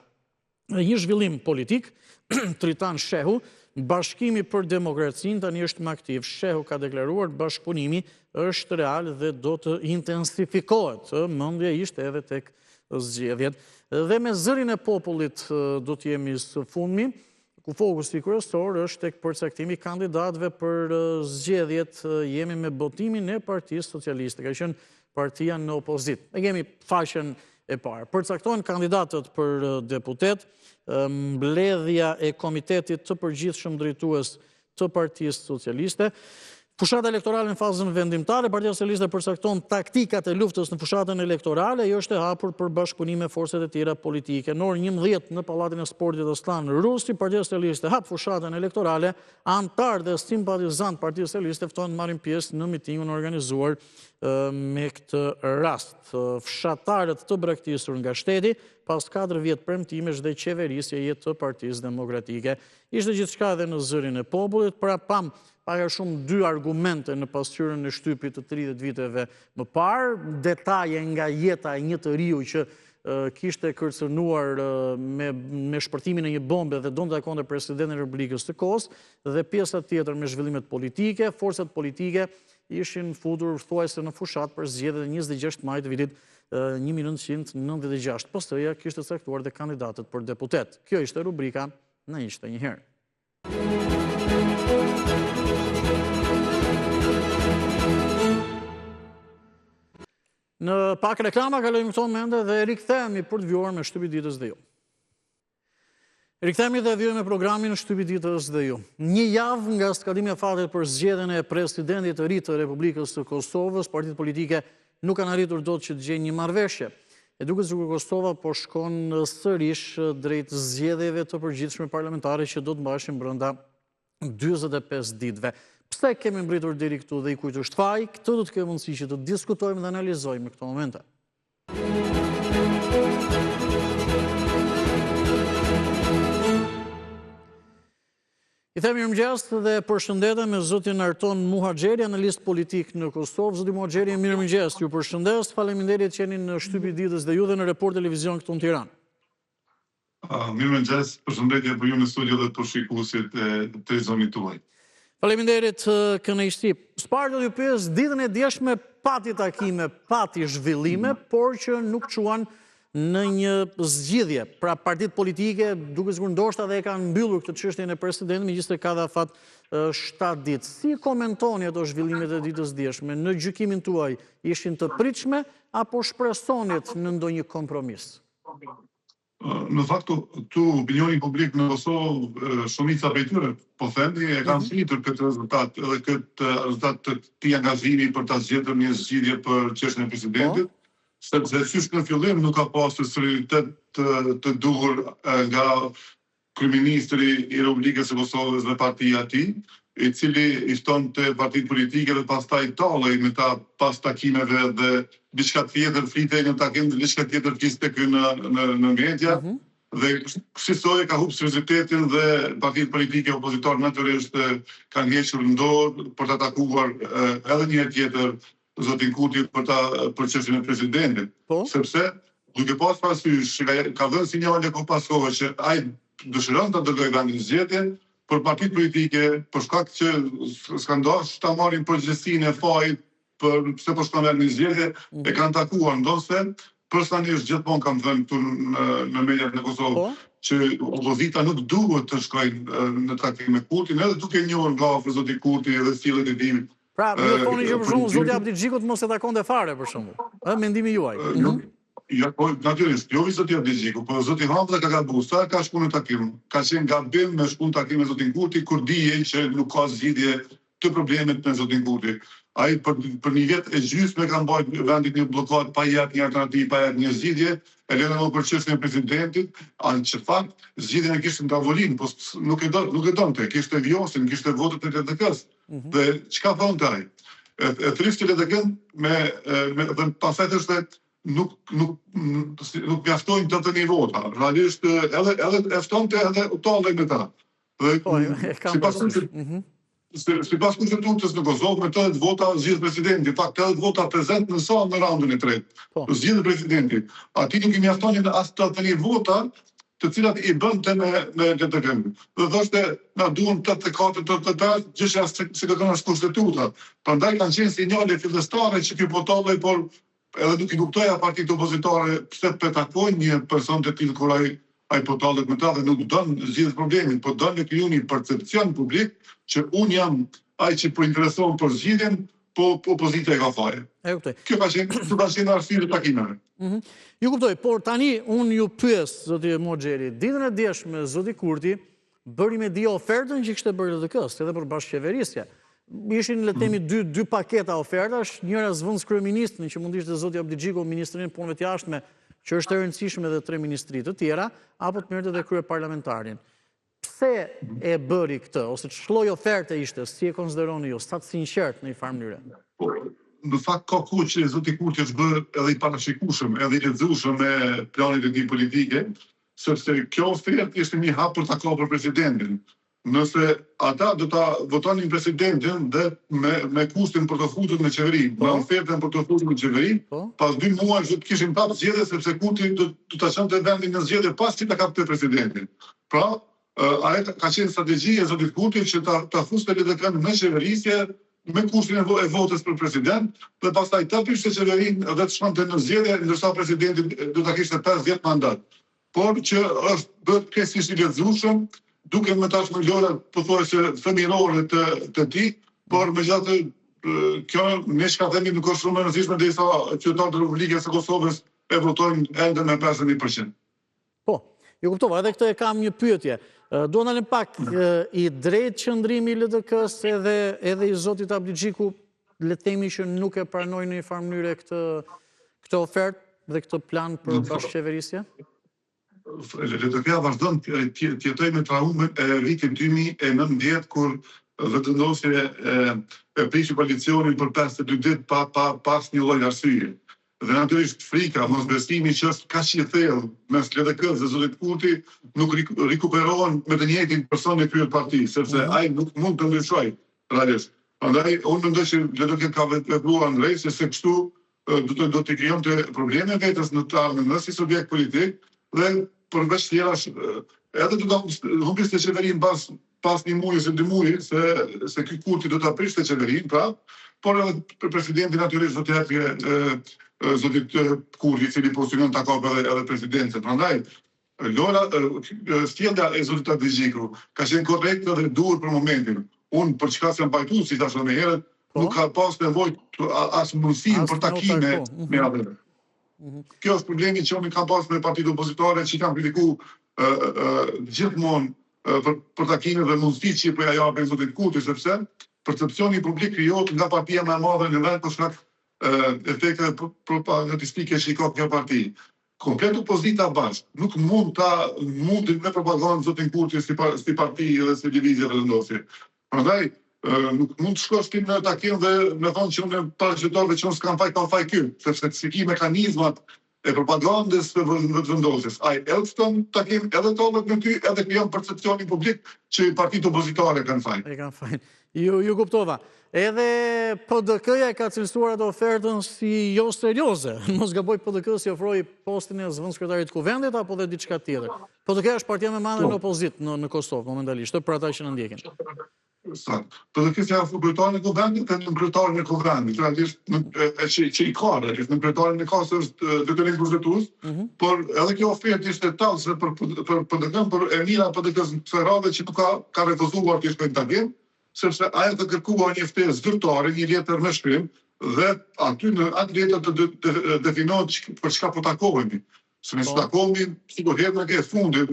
Një zhvillim politik, Tritan Shehu, Bashkimi për Demokracinë tani është më aktiv. Shehu ka deklaruar bashkëpunimi është real dhe do të intensifikohet. Mendja ishte edhe tek zgjedhjet. Dhe me zërin e popullit do të jemi së fundmi, ku fokusi kryesor është tek përcaktimi i kandidatëve për zgjedhjet. Jemi me botimin e Partisë Socialiste, ka qenë partia në opozitë. Ne kemi faqen e parë. Përcaktohen kandidatët për deputet, mbledhja e komitetit të përgjithshëm drejtues të Partisë Socialiste. Fushata elektorale në fazën vendimtare, Partia Socialiste përcakton taktikat e luftës në fushatën elektorale, jo është e hapur për bashkëpunim me forcat e tjera politike. Në orën 11 në Pallatin e Sportit Aslan Rusi, Partia Socialiste hap fushatën elektorale, antar dhe simpatizant Partia Socialiste ftohen të marrin pjesë në mitingun organizuar me këtë rast. Fshatarët të braktisur nga shteti, pas 4 vjet premtimesh dhe qeverisjeje të Partisë Demokratike. Ishte gjithçka edhe në zërin e popullit, pra pam paka shumë 2 argumente në pasqyrën e shtypit të 30 viteve më parë, detaje nga jeta e një të riu që kishte kërcënuar me shpërtimin e një bombe dhe donte takonte presidentin e Republikës së kohës, dhe pjesa tjetër me zhvillimet politike, forcat politike ishin futur thuajse në fushat për zgjedhjet e 26 majit të vitit 1996. Pastaj kishte caktuar dhe kandidatët për deputet. Kjo ishte rubrika Na ishte një herë. Në pak reklama kalojmë këto momente dhe rikthehemi për të vjuar me Shtypi ditës dhe ju. Rikthehemi dhe vjojmë me programin Shtypi ditës dhe ju. Një javë nga skadimi e fatit për zgjedhjen e presidentit të ri të Republikës së Kosovës, partitë politike nuk kanë arritur dot që të gjejnë një marrëveshje. E duket sikur Kosova po shkon sërish drejt zgjedhjeve të përgjithshme parlamentare që do të mbaheshin brenda 45 ditëve. Pse kemi mbritur deri këtu dhe i kujt është faji? Këtë do të kemi mundësi që të diskutojmë dhe analizojmë në këto momente. I themi mirëmëngjes dhe përshëndetem me zotin Arton Muhaxheri, analist politik në Kosovë. Zoti Muhaxheri, mirëmëngjes, ju përshëndes. Faleminderit që jeni në Shtypi ditës dhe ju dhe në Report Televizion këtu në Tiranë. Mirëmëngjes, përshëndetje për ju në studio dhe për shikuesit e televizionit tuaj. Faleminderit kënaqësi. S'par do t'ju pyes, ditën e djeshme pati takime, pati zhvillime, por që nuk quan në një zgjidhje. Pra partitë politike, duke sikur ndoshta dhe e kanë mbyllur këtë çështjen e presidentit, megjithëse ka dhe afat 7 ditë. Si komentoni ato zhvillimet e ditës djeshme? Në gjykimin tuaj ishin të pritshme apo shpresonit në ndonjë kompromis? Në fakt, tu opinioni publik në Kosovë, shumica prej tyre, po themi, e kanë slitur këtë rezultat, edhe këtë rezultat të këtij angazhimi për ta zgjedhur një zgjidhje për çështjen e presidentit, sepse sysh në fillim nuk ka pasur seriositet të duhur nga kryeministri i Republikës së Kosovës dhe partia e tij, i cili i ftonte partitë politike dhe pastaj tallej me ta pas takimeve dhe diçka tjetër flitej në takim dhe diçka tjetër fliste ky në media. Dhe kësaj ka humbur seriozitetin dhe partitë politike opozitore natyrisht kanë hequr dorë për ta takuar edhe një herë tjetër zotin Kurti për çështjen e presidentit. Sepse duke pas parasysh ka dhënë sinjale ku pasove që ai dëshiron ta dërgojë vendin zgjedhjen, për partitë politike, për shkak që s'kan dashur ta marrin përgjegjësinë e fajit për pse po shkon në zgjedhje, e kanë takuar ndoshta personalisht gjithmonë kam thënë këtu në mediat në Kosovë që opozita nuk duhet të shkojnë në takim me Kurtin, edhe duke njohur nga afër zoti Kurti dhe stilet e tij. Pra, ju thoni që për shembull zoti Abdixhikut mos e takonte fare për shembull. Mendimi juaj. Ja, po, natyrisht, jo zoti Abdixhiku, po zoti Hamza ka gabuar, sa ka shkuar në takim. Ka qenë gabim me shkuar në takim me zotin Kurti, kur dije që nuk ka zgjidhje të problemet me zotin Kurti. Ai për një vit e gjysmë ka mbajtur vendin një bllokuar pa jap një alternativë, pa jap një zgjidhje, e lënë në çështjen e presidentit, anë që fakt zgjidhjen e kishte në tavolinë, po nuk e donte, kishte vjosin, kishte votat e TDK-s. Dhe çka thonë ai? E thristi TDK-n me pastaj thoshte nuk mjaftojnë të të një vota. Realisht edhe eftonte edhe u tallej me ta. Sipas konstitutës në Kosovë, me 80 vota zgjidh presidenti, fakt 80 vota prezent në salë në raundin e tretë. Zgjidh presidenti. Ati nuk i mjaftonin as 81 vota, të cilat i bënte me TDK-n. Dhe thoshte, na duhen 84, 85, gjësha si ka qenë konstituta. Prandaj kanë qenë sinjale fillestare që ky po tallej, por edhe nuk i kuptoja partitë opozitare pse të takojnë një person të tillë kur ai po tallet me ta dhe nuk don zgjidh problemin, po don të krijojë një percepcion publik që un jam ai që po intereson për zgjidhjen, po opozita e ka fare. E kuptoj. Kjo ka qenë arsye të takimeve. Ju kuptoj, por tani un ju pyes zoti Moxheri, ditën e djeshme zoti Kurti bëri me dia ofertën që kishte bërë TDK-s edhe për bashkëqeverisje. Ishin le të themi dy paketa ofertash, njëra zvendës kryeministrin që mund të ishte zoti Abdixhiku, ministrin e punëve të jashtme, që është e rëndësishme dhe 3 ministri të tjera, apo të merrte edhe kryeparlamentarin. Pse e bëri këtë ose ç'lloj lloj oferte ishte, si e konsideroni ju, sa të sinqert në një farë mënyrë? Po, në fakt ka kohë që zoti Kurti është bërë edhe i parashikueshëm, edhe i lexueshëm me planin e tij politike, sepse kjo ofertë ishte një hap për ta kapur presidentin. Nëse ata do ta votonin presidentin dhe me kustin për të futur në qeveri, me ofertën për të futur në qeveri, pas 2 muaj do të kishin prapë zgjedhje sepse Kurti do ta çonte vendin në zgjedhje pas që ta kapte presidentin. Pra, ai ka qenë strategjia e zotit Kurti që ta fuste TDK-n në qeverisje me kustin e votës për president, dhe pastaj ta prishte qeverinë dhe të shkonte në zgjedhje, ndërsa presidenti do ta kishte 50 mandat. Por që është bërë kresisht i lexueshëm, duke me tashmë lora pothuajse fëmijërore të tij, por megjithatë kjo ne çka themi nuk është shumë e rëndësishme derisa qytetarët e Republikës së Kosovës e votojnë ende me 50%. Po, ju kuptova, edhe këtë e kam një pyetje. Do ndalem pak i drejt qëndrimi i LDK-s edhe i zotit Abdixhiku, le të themi që nuk e pranojnë në një farë mënyrë këtë ofertë dhe këtë plan për bashkëqeverisje? LDK-ja vazhdon të jetojë me traumen e vitit 2019 kur vetëndosje e prishi koalicionin për 52 ditë pa asnjë lloj arsye. Dhe natyrisht frika, mosbesimi që është kaq i thellë mes LDK-s dhe zotit Kurti nuk rikuperohen me të njëjtin person e kryer parti, sepse ai nuk mund të ndryshojë realisht. Prandaj unë mendoj që LDK ka vepruar drejt se kështu do të krijonte probleme vetes në të ardhmen si subjekt politik dhe përveç tjerash edhe do ta humbiste qeverinë pas 1 muaji ose 2 muaj se ky Kurti do ta prishte qeverinë, pra, por edhe presidenti natyrisht do të japë zotit Kurri, i cili pozicionon ta kapë edhe presidencën. Prandaj, Lora, sjellja e zotit Adigjiku ka qenë korrekte dhe duhur për momentin. Unë për çka s'jam pajtuar, si thashë më herët, nuk ka pas nevojë as mundësinë për takime me atë. Kjo është problemi që unë kam pas me partitë opozitare që kam kritikuar gjithmonë për takime dhe mundësitë që po ja japin zotit Kurti, sepse percepcioni publik krijohet nga partia më e madhe në vend për shkak efekte propagandistike që i ka kjo parti. Komplet opozita bashkë nuk mund me propagandë zotin Kurti si parti dhe si divizje dhe vendosje. Prandaj nuk mund të shkosh ti në takim dhe me thonë që unë paraqytetorëve që unë s'kam faj, kam faj ky, sepse si ki mekanizmat e propagandës të vendosjes. Ai Elfton takim edhe tollet me ty, edhe kjo janë percepcioni publik që partitë opozitare kanë faj. E kanë faj. Ju kuptova. Edhe PDK-ja ka cilësuar atë ofertën si jo serioze. Mos gaboj PDK si ofroi postin e zëvendësekretarit të kuvendit apo dhe diçka tjetër. PDK është partia më e madhe në opozitë në Kosovë momentalisht, për ata që na ndjekin. PDK si afro kryetarin e kuvendit dhe në kryetarin e kuvendit. Realisht që i ka, realisht në kryetarin e kasë është detyrim kushtetues, por edhe kjo ofertë ishte tallse për PDK, për Emira PDK-s së radhe që nuk ka refuzuar të shkojnë takim, sepse ajo të kërkuar një ftesë zyrtare, një letër me shkrim, dhe aty në atë letër të definohet për çka po takohemi. Se ne takohemi sigurisht në ke fundit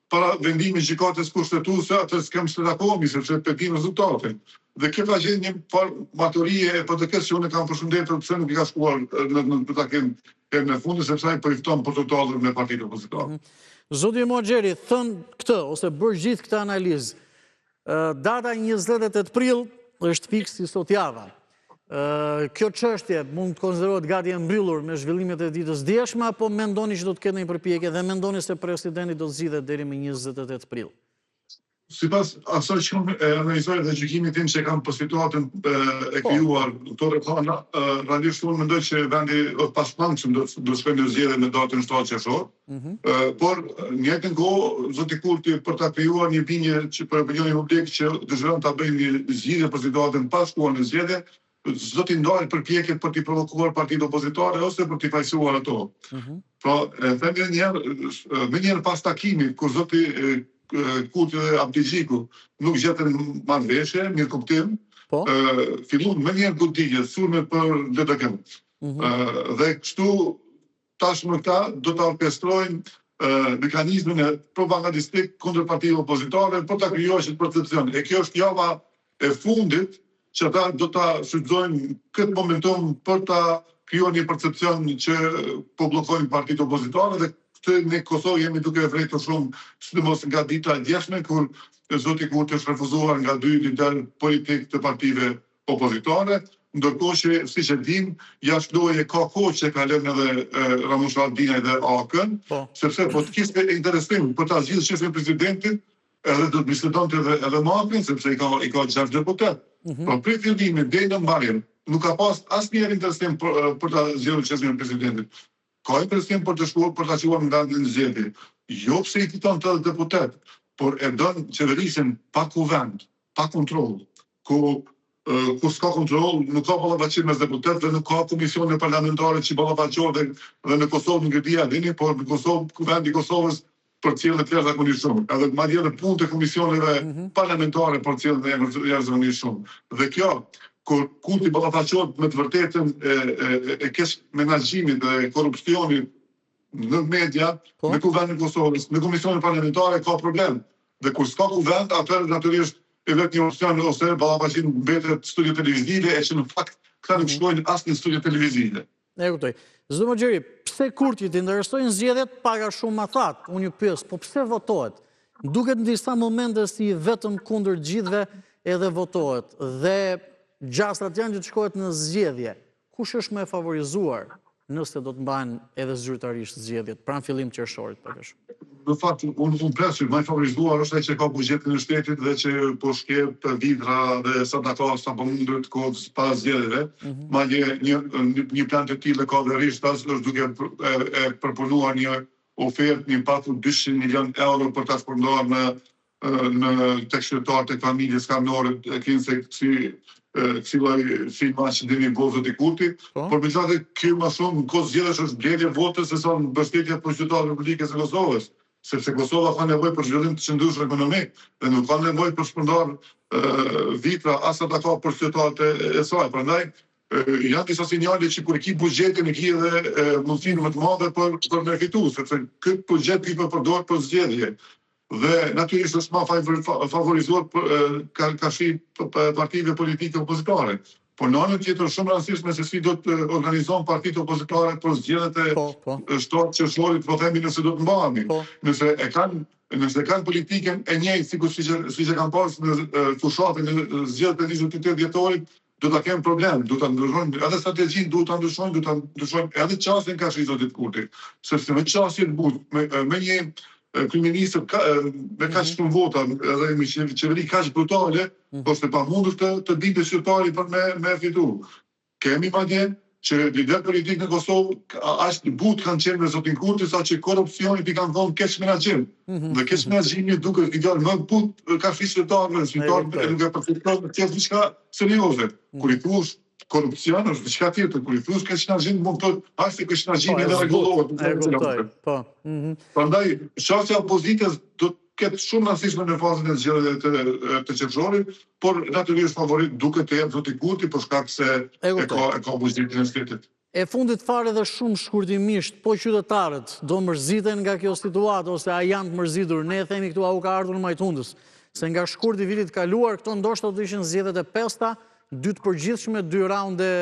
para vendimit gjykatës kushtetuese, atë s'kem të takohemi sepse petim rezultatin. Dhe kjo ka qenë një maturie e PDK-s që unë kam përshëndetur pse nuk i ka shkuar në takim në fundit sepse ai po i fton protokollin me partitë opozitare. Zoti Moxheri thënë këtë ose bërë gjithë këtë analizë. Data 28 prill është fiks si sot java. Kjo çështje mund të konsiderohet gati e mbyllur me zhvillimet e ditës djeshme, apo mendoni që do të ketë një përpjekje dhe mendoni se presidenti do të zgjidhet deri më 28 prill? Sipas asaj që unë analizoj dhe gjykimit tim që kam për situatën e krijuar këto reklama, realisht unë mendoj që vendi pashmangshëm do të shkojë në zgjedhje me datën 7 qershor. Por në njëjtën kohë zoti Kurti për ta krijuar një bindje që për opinionin publik që dëshiron ta bëjë një zgjedhje për situatën pa shkuar në zgjedhje, do t'i ndalë përpjekjet për t'i provokuar partitë opozitare ose për t'i fajsuar ato. Pra, them njëherë pas takimit kur zoti Kurti dhe Adigjiku nuk gjetën marrëveshje, mirë kuptim, fillon më njëherë goditje, sulme për DDK. Dhe kështu tashmë këta do të orkestrojnë mekanizmin e propagandistik kundër partive opozitare për ta krijuar këtë percepcion. E kjo është java e fundit që ata do ta shfrytëzojnë këtë momentum për ta krijuar një percepcion që po bllokojnë partitë opozitare dhe këtë në Kosovë jemi duke e vërtetur shumë, sidomos nga dita e djeshme kur zoti Kurti është refuzuar nga 2 lider politik të partive opozitare, ndërkohë që siç e dim, jashtë loje ka kohë që ka lënë edhe Ramush Haradinaj dhe AK-n, sepse po të kishte interesim për ta zgjidhur shefin presidentin, edhe do të bisedonte edhe Makrin, sepse i ka 6 deputet. Por për fillimin deri në mbarjen nuk ka pas asnjëherë interesim për ta zgjedhur shefin presidentit. Ka interesim për të shkuar për ta quajtur nga në zgjedhje. Jo pse i fiton të deputet, por e don qeverisjen pa kuvend, pa kontroll. Ku s'ka kontroll, nuk ka ballafaqim mes deputetëve, nuk ka komisione parlamentare që ballafaqohen dhe në Kosovë nuk e di a dini, por në Kosovë kuvendi i Kosovës për cilën e jashtëzakonisht shumë. Edhe madje edhe punët e komisioneve parlamentare për cilën e jashtëzakonisht shumë. Dhe kjo kur Kurti ballafaqohet me të vërtetën e keq menaxhimit dhe korrupsionit në media, në kuvendin e Kosovës, në komisionin parlamentare ka problem. Dhe kur s'ka kuvend, atëherë natyrisht e vetë një opsion ose ballafaqim mbetet studio televizive, e që në fakt këta nuk shkojnë as në studio televizive. E kuptoj. Zoti Moxheri, pse Kurti të interesojnë zgjedhjet paga shumë ma thatë? Unë ju pyes, po pse votohet? Duket në disa momente si vetëm kundër gjithëve edhe votohet. Dhe gjastrat janë që të shkohet në zgjedhje. Kush është më e favorizuar nëse do të mbahen edhe zyrtarisht zgjedhjet pranë fillim qershorit pak a shumë? Në fakt, unë pres që më i favorizuar është ai që ka buxhetin e shtetit dhe që po shkep vitra dhe sadaka sa po mundet kohës pas zgjedhjeve. Madje një plan të tillë ka dhe Rishtas është duke përpunuar një ofertë një patur 200 milion euro për ta shpërndarë në në tek qytetarët e familjes kanore e kinë se kësi lloj filma që dini bozët i kurti, por me gjatë kjo më shumë në kohë zgjedhjesh është mbledhje votës se sa mbështetje për qytetarët e Republikës së Kosovës, sepse Kosova ka nevojë për zhvillim të qëndrueshëm ekonomik dhe nuk ka nevojë për shpërndar vitra as ata ka për qytetarët e saj. Prandaj janë disa sinjale që kur ki buxhetin e ki edhe mundësinë më të madhe për me fitu, sepse këtë buxhet ki për përdor për zgjedhje. Dhe natyrisht është më favorizuar ka shi partive politike opozitare. Por në anën tjetër shumë rëndësishme se si do të organizon partitë opozitare për zgjedhjet e shtatë qershorit, po themi nëse do të mbahemi. Nëse kanë politikën e njëjtë siç e kanë pas në fushatën e zgjedhjeve të 28 dhjetorit, do ta kemë problem, do ta ndryshojmë edhe strategjinë, do ta ndryshojmë edhe çastin ka shi zotit Kurti, sepse me çastin me një kryeministër me kaq shumë vota edhe me qeveri kaq brutale, është e pamundur të binte qytetari për me fitu. Kemi madje që lider politik në Kosovë aq të butë kanë qenë me zotin Kurti sa që korrupsioni i kanë thonë keq menaxhim. Dhe keq menaxhimi duket ideal më butë ka fish qytetarëve, qytetarët nuk e përfitojnë të thjesht diçka serioze. Kur i thush korrupsion është diçka tjetër, kur i thush keq menaxhim mund të thotë as se keq menaxhimi edhe rregullohet. Prandaj shasja opozitës do të ketë shumë rëndësishme në fazën e zgjedhjeve të qershorit, por natyrisht favorit duket të jetë zoti Kurti për shkak se e ka buxhetin e shtetit. E fundit fare dhe shumë shkurtimisht, po qytetarët do mërziten nga kjo situatë ose a janë të mërzitur? Ne themi këtu au ka ardhur majtundës, se nga shkurti vitit kaluar këto ndoshta do ishin zgjedhjet e pesta, 2 të përgjithshme, 2 raunde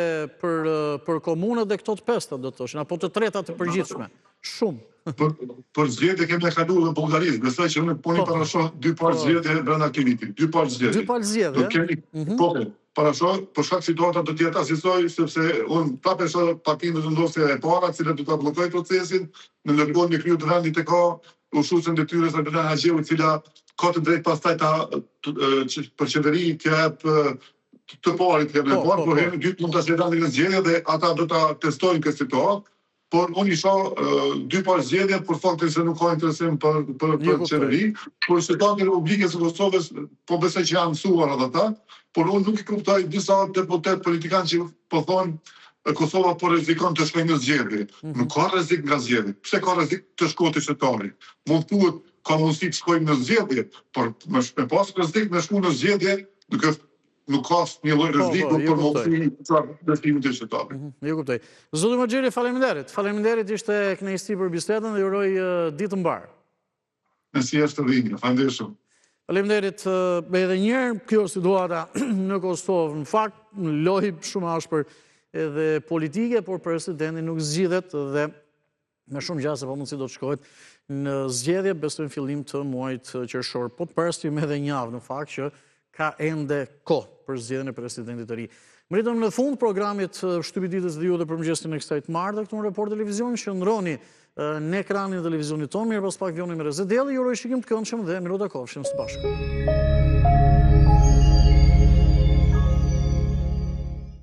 për komunët dhe këto të pesta do të thoshin, apo të treta të përgjithshme. Shumë. Për zgjedhje kemi kaluar në Bullgarisë, besoj që unë puni parashoh 2 palë zgjedhje brenda klinikit, 2 palë zgjedhje. 2 palë zgjedhje. Po, parashoh për shkak situata do të jetë asisoj, sepse unë prapë partinë do të ndosë e para, cila do ta bllokojë procesin, në ndërkohë në krye të vendit e ka ushtruesen e detyrës Albana Haxhiu, e cila ka të drejtë pastaj për qeveri të jap të parit të në parë, por herën dytë mund të zgjedhin në zgjedhje dhe ata do ta testojnë këtë situatë, por unë i shoh 2 palë zgjedhje për faktin se nuk ka interesim për qeveri, por qytetarët e Republikës së Kosovës po besoj që janë mësuar edhe ata, por unë nuk i kuptoj disa deputet politikanë që po thonë Kosova po rrezikon të shkojë në zgjedhje. Nuk ka rrezik nga zgjedhjet. Pse ka rrezik të shkohet qytetari? Mund thuhet ka mundësi të shkojmë në zgjedhje, por me pas rrezik me shku në zgjedhje, nuk ka një lloj rreziku për mundësi të dështimit të qytetarëve. Jo kuptoj. Zoti Maxheri, faleminderit. Faleminderit, ishte kënaqësi për bisedën dhe ju uroj ditë të mbar. Nësi është të rinjë, faleminderit shumë. Faleminderit edhe një herë, kjo situata në Kosovë, në fakt, në lojë shumë ashpër edhe politike, por presidenti nuk zgjidhet dhe me shumë gjase pa mundësi do të shkohet në zgjedhje, besoj në fillim të muajit qershor. Po të përshtim edhe një javë në fakt që ka ende kohë për zgjedhjen e presidentit të ri. Mritëm në fund programit Shtypi ditës dhe ju dhe përmëngjesin e kësaj të martë, këtu në Report Televizion, qëndroni në ekranin e televizionit tonë, mirë pas pak vjoni me Rezedelli, ju uroj shikim të këndshëm dhe minuta kofshim së bashku.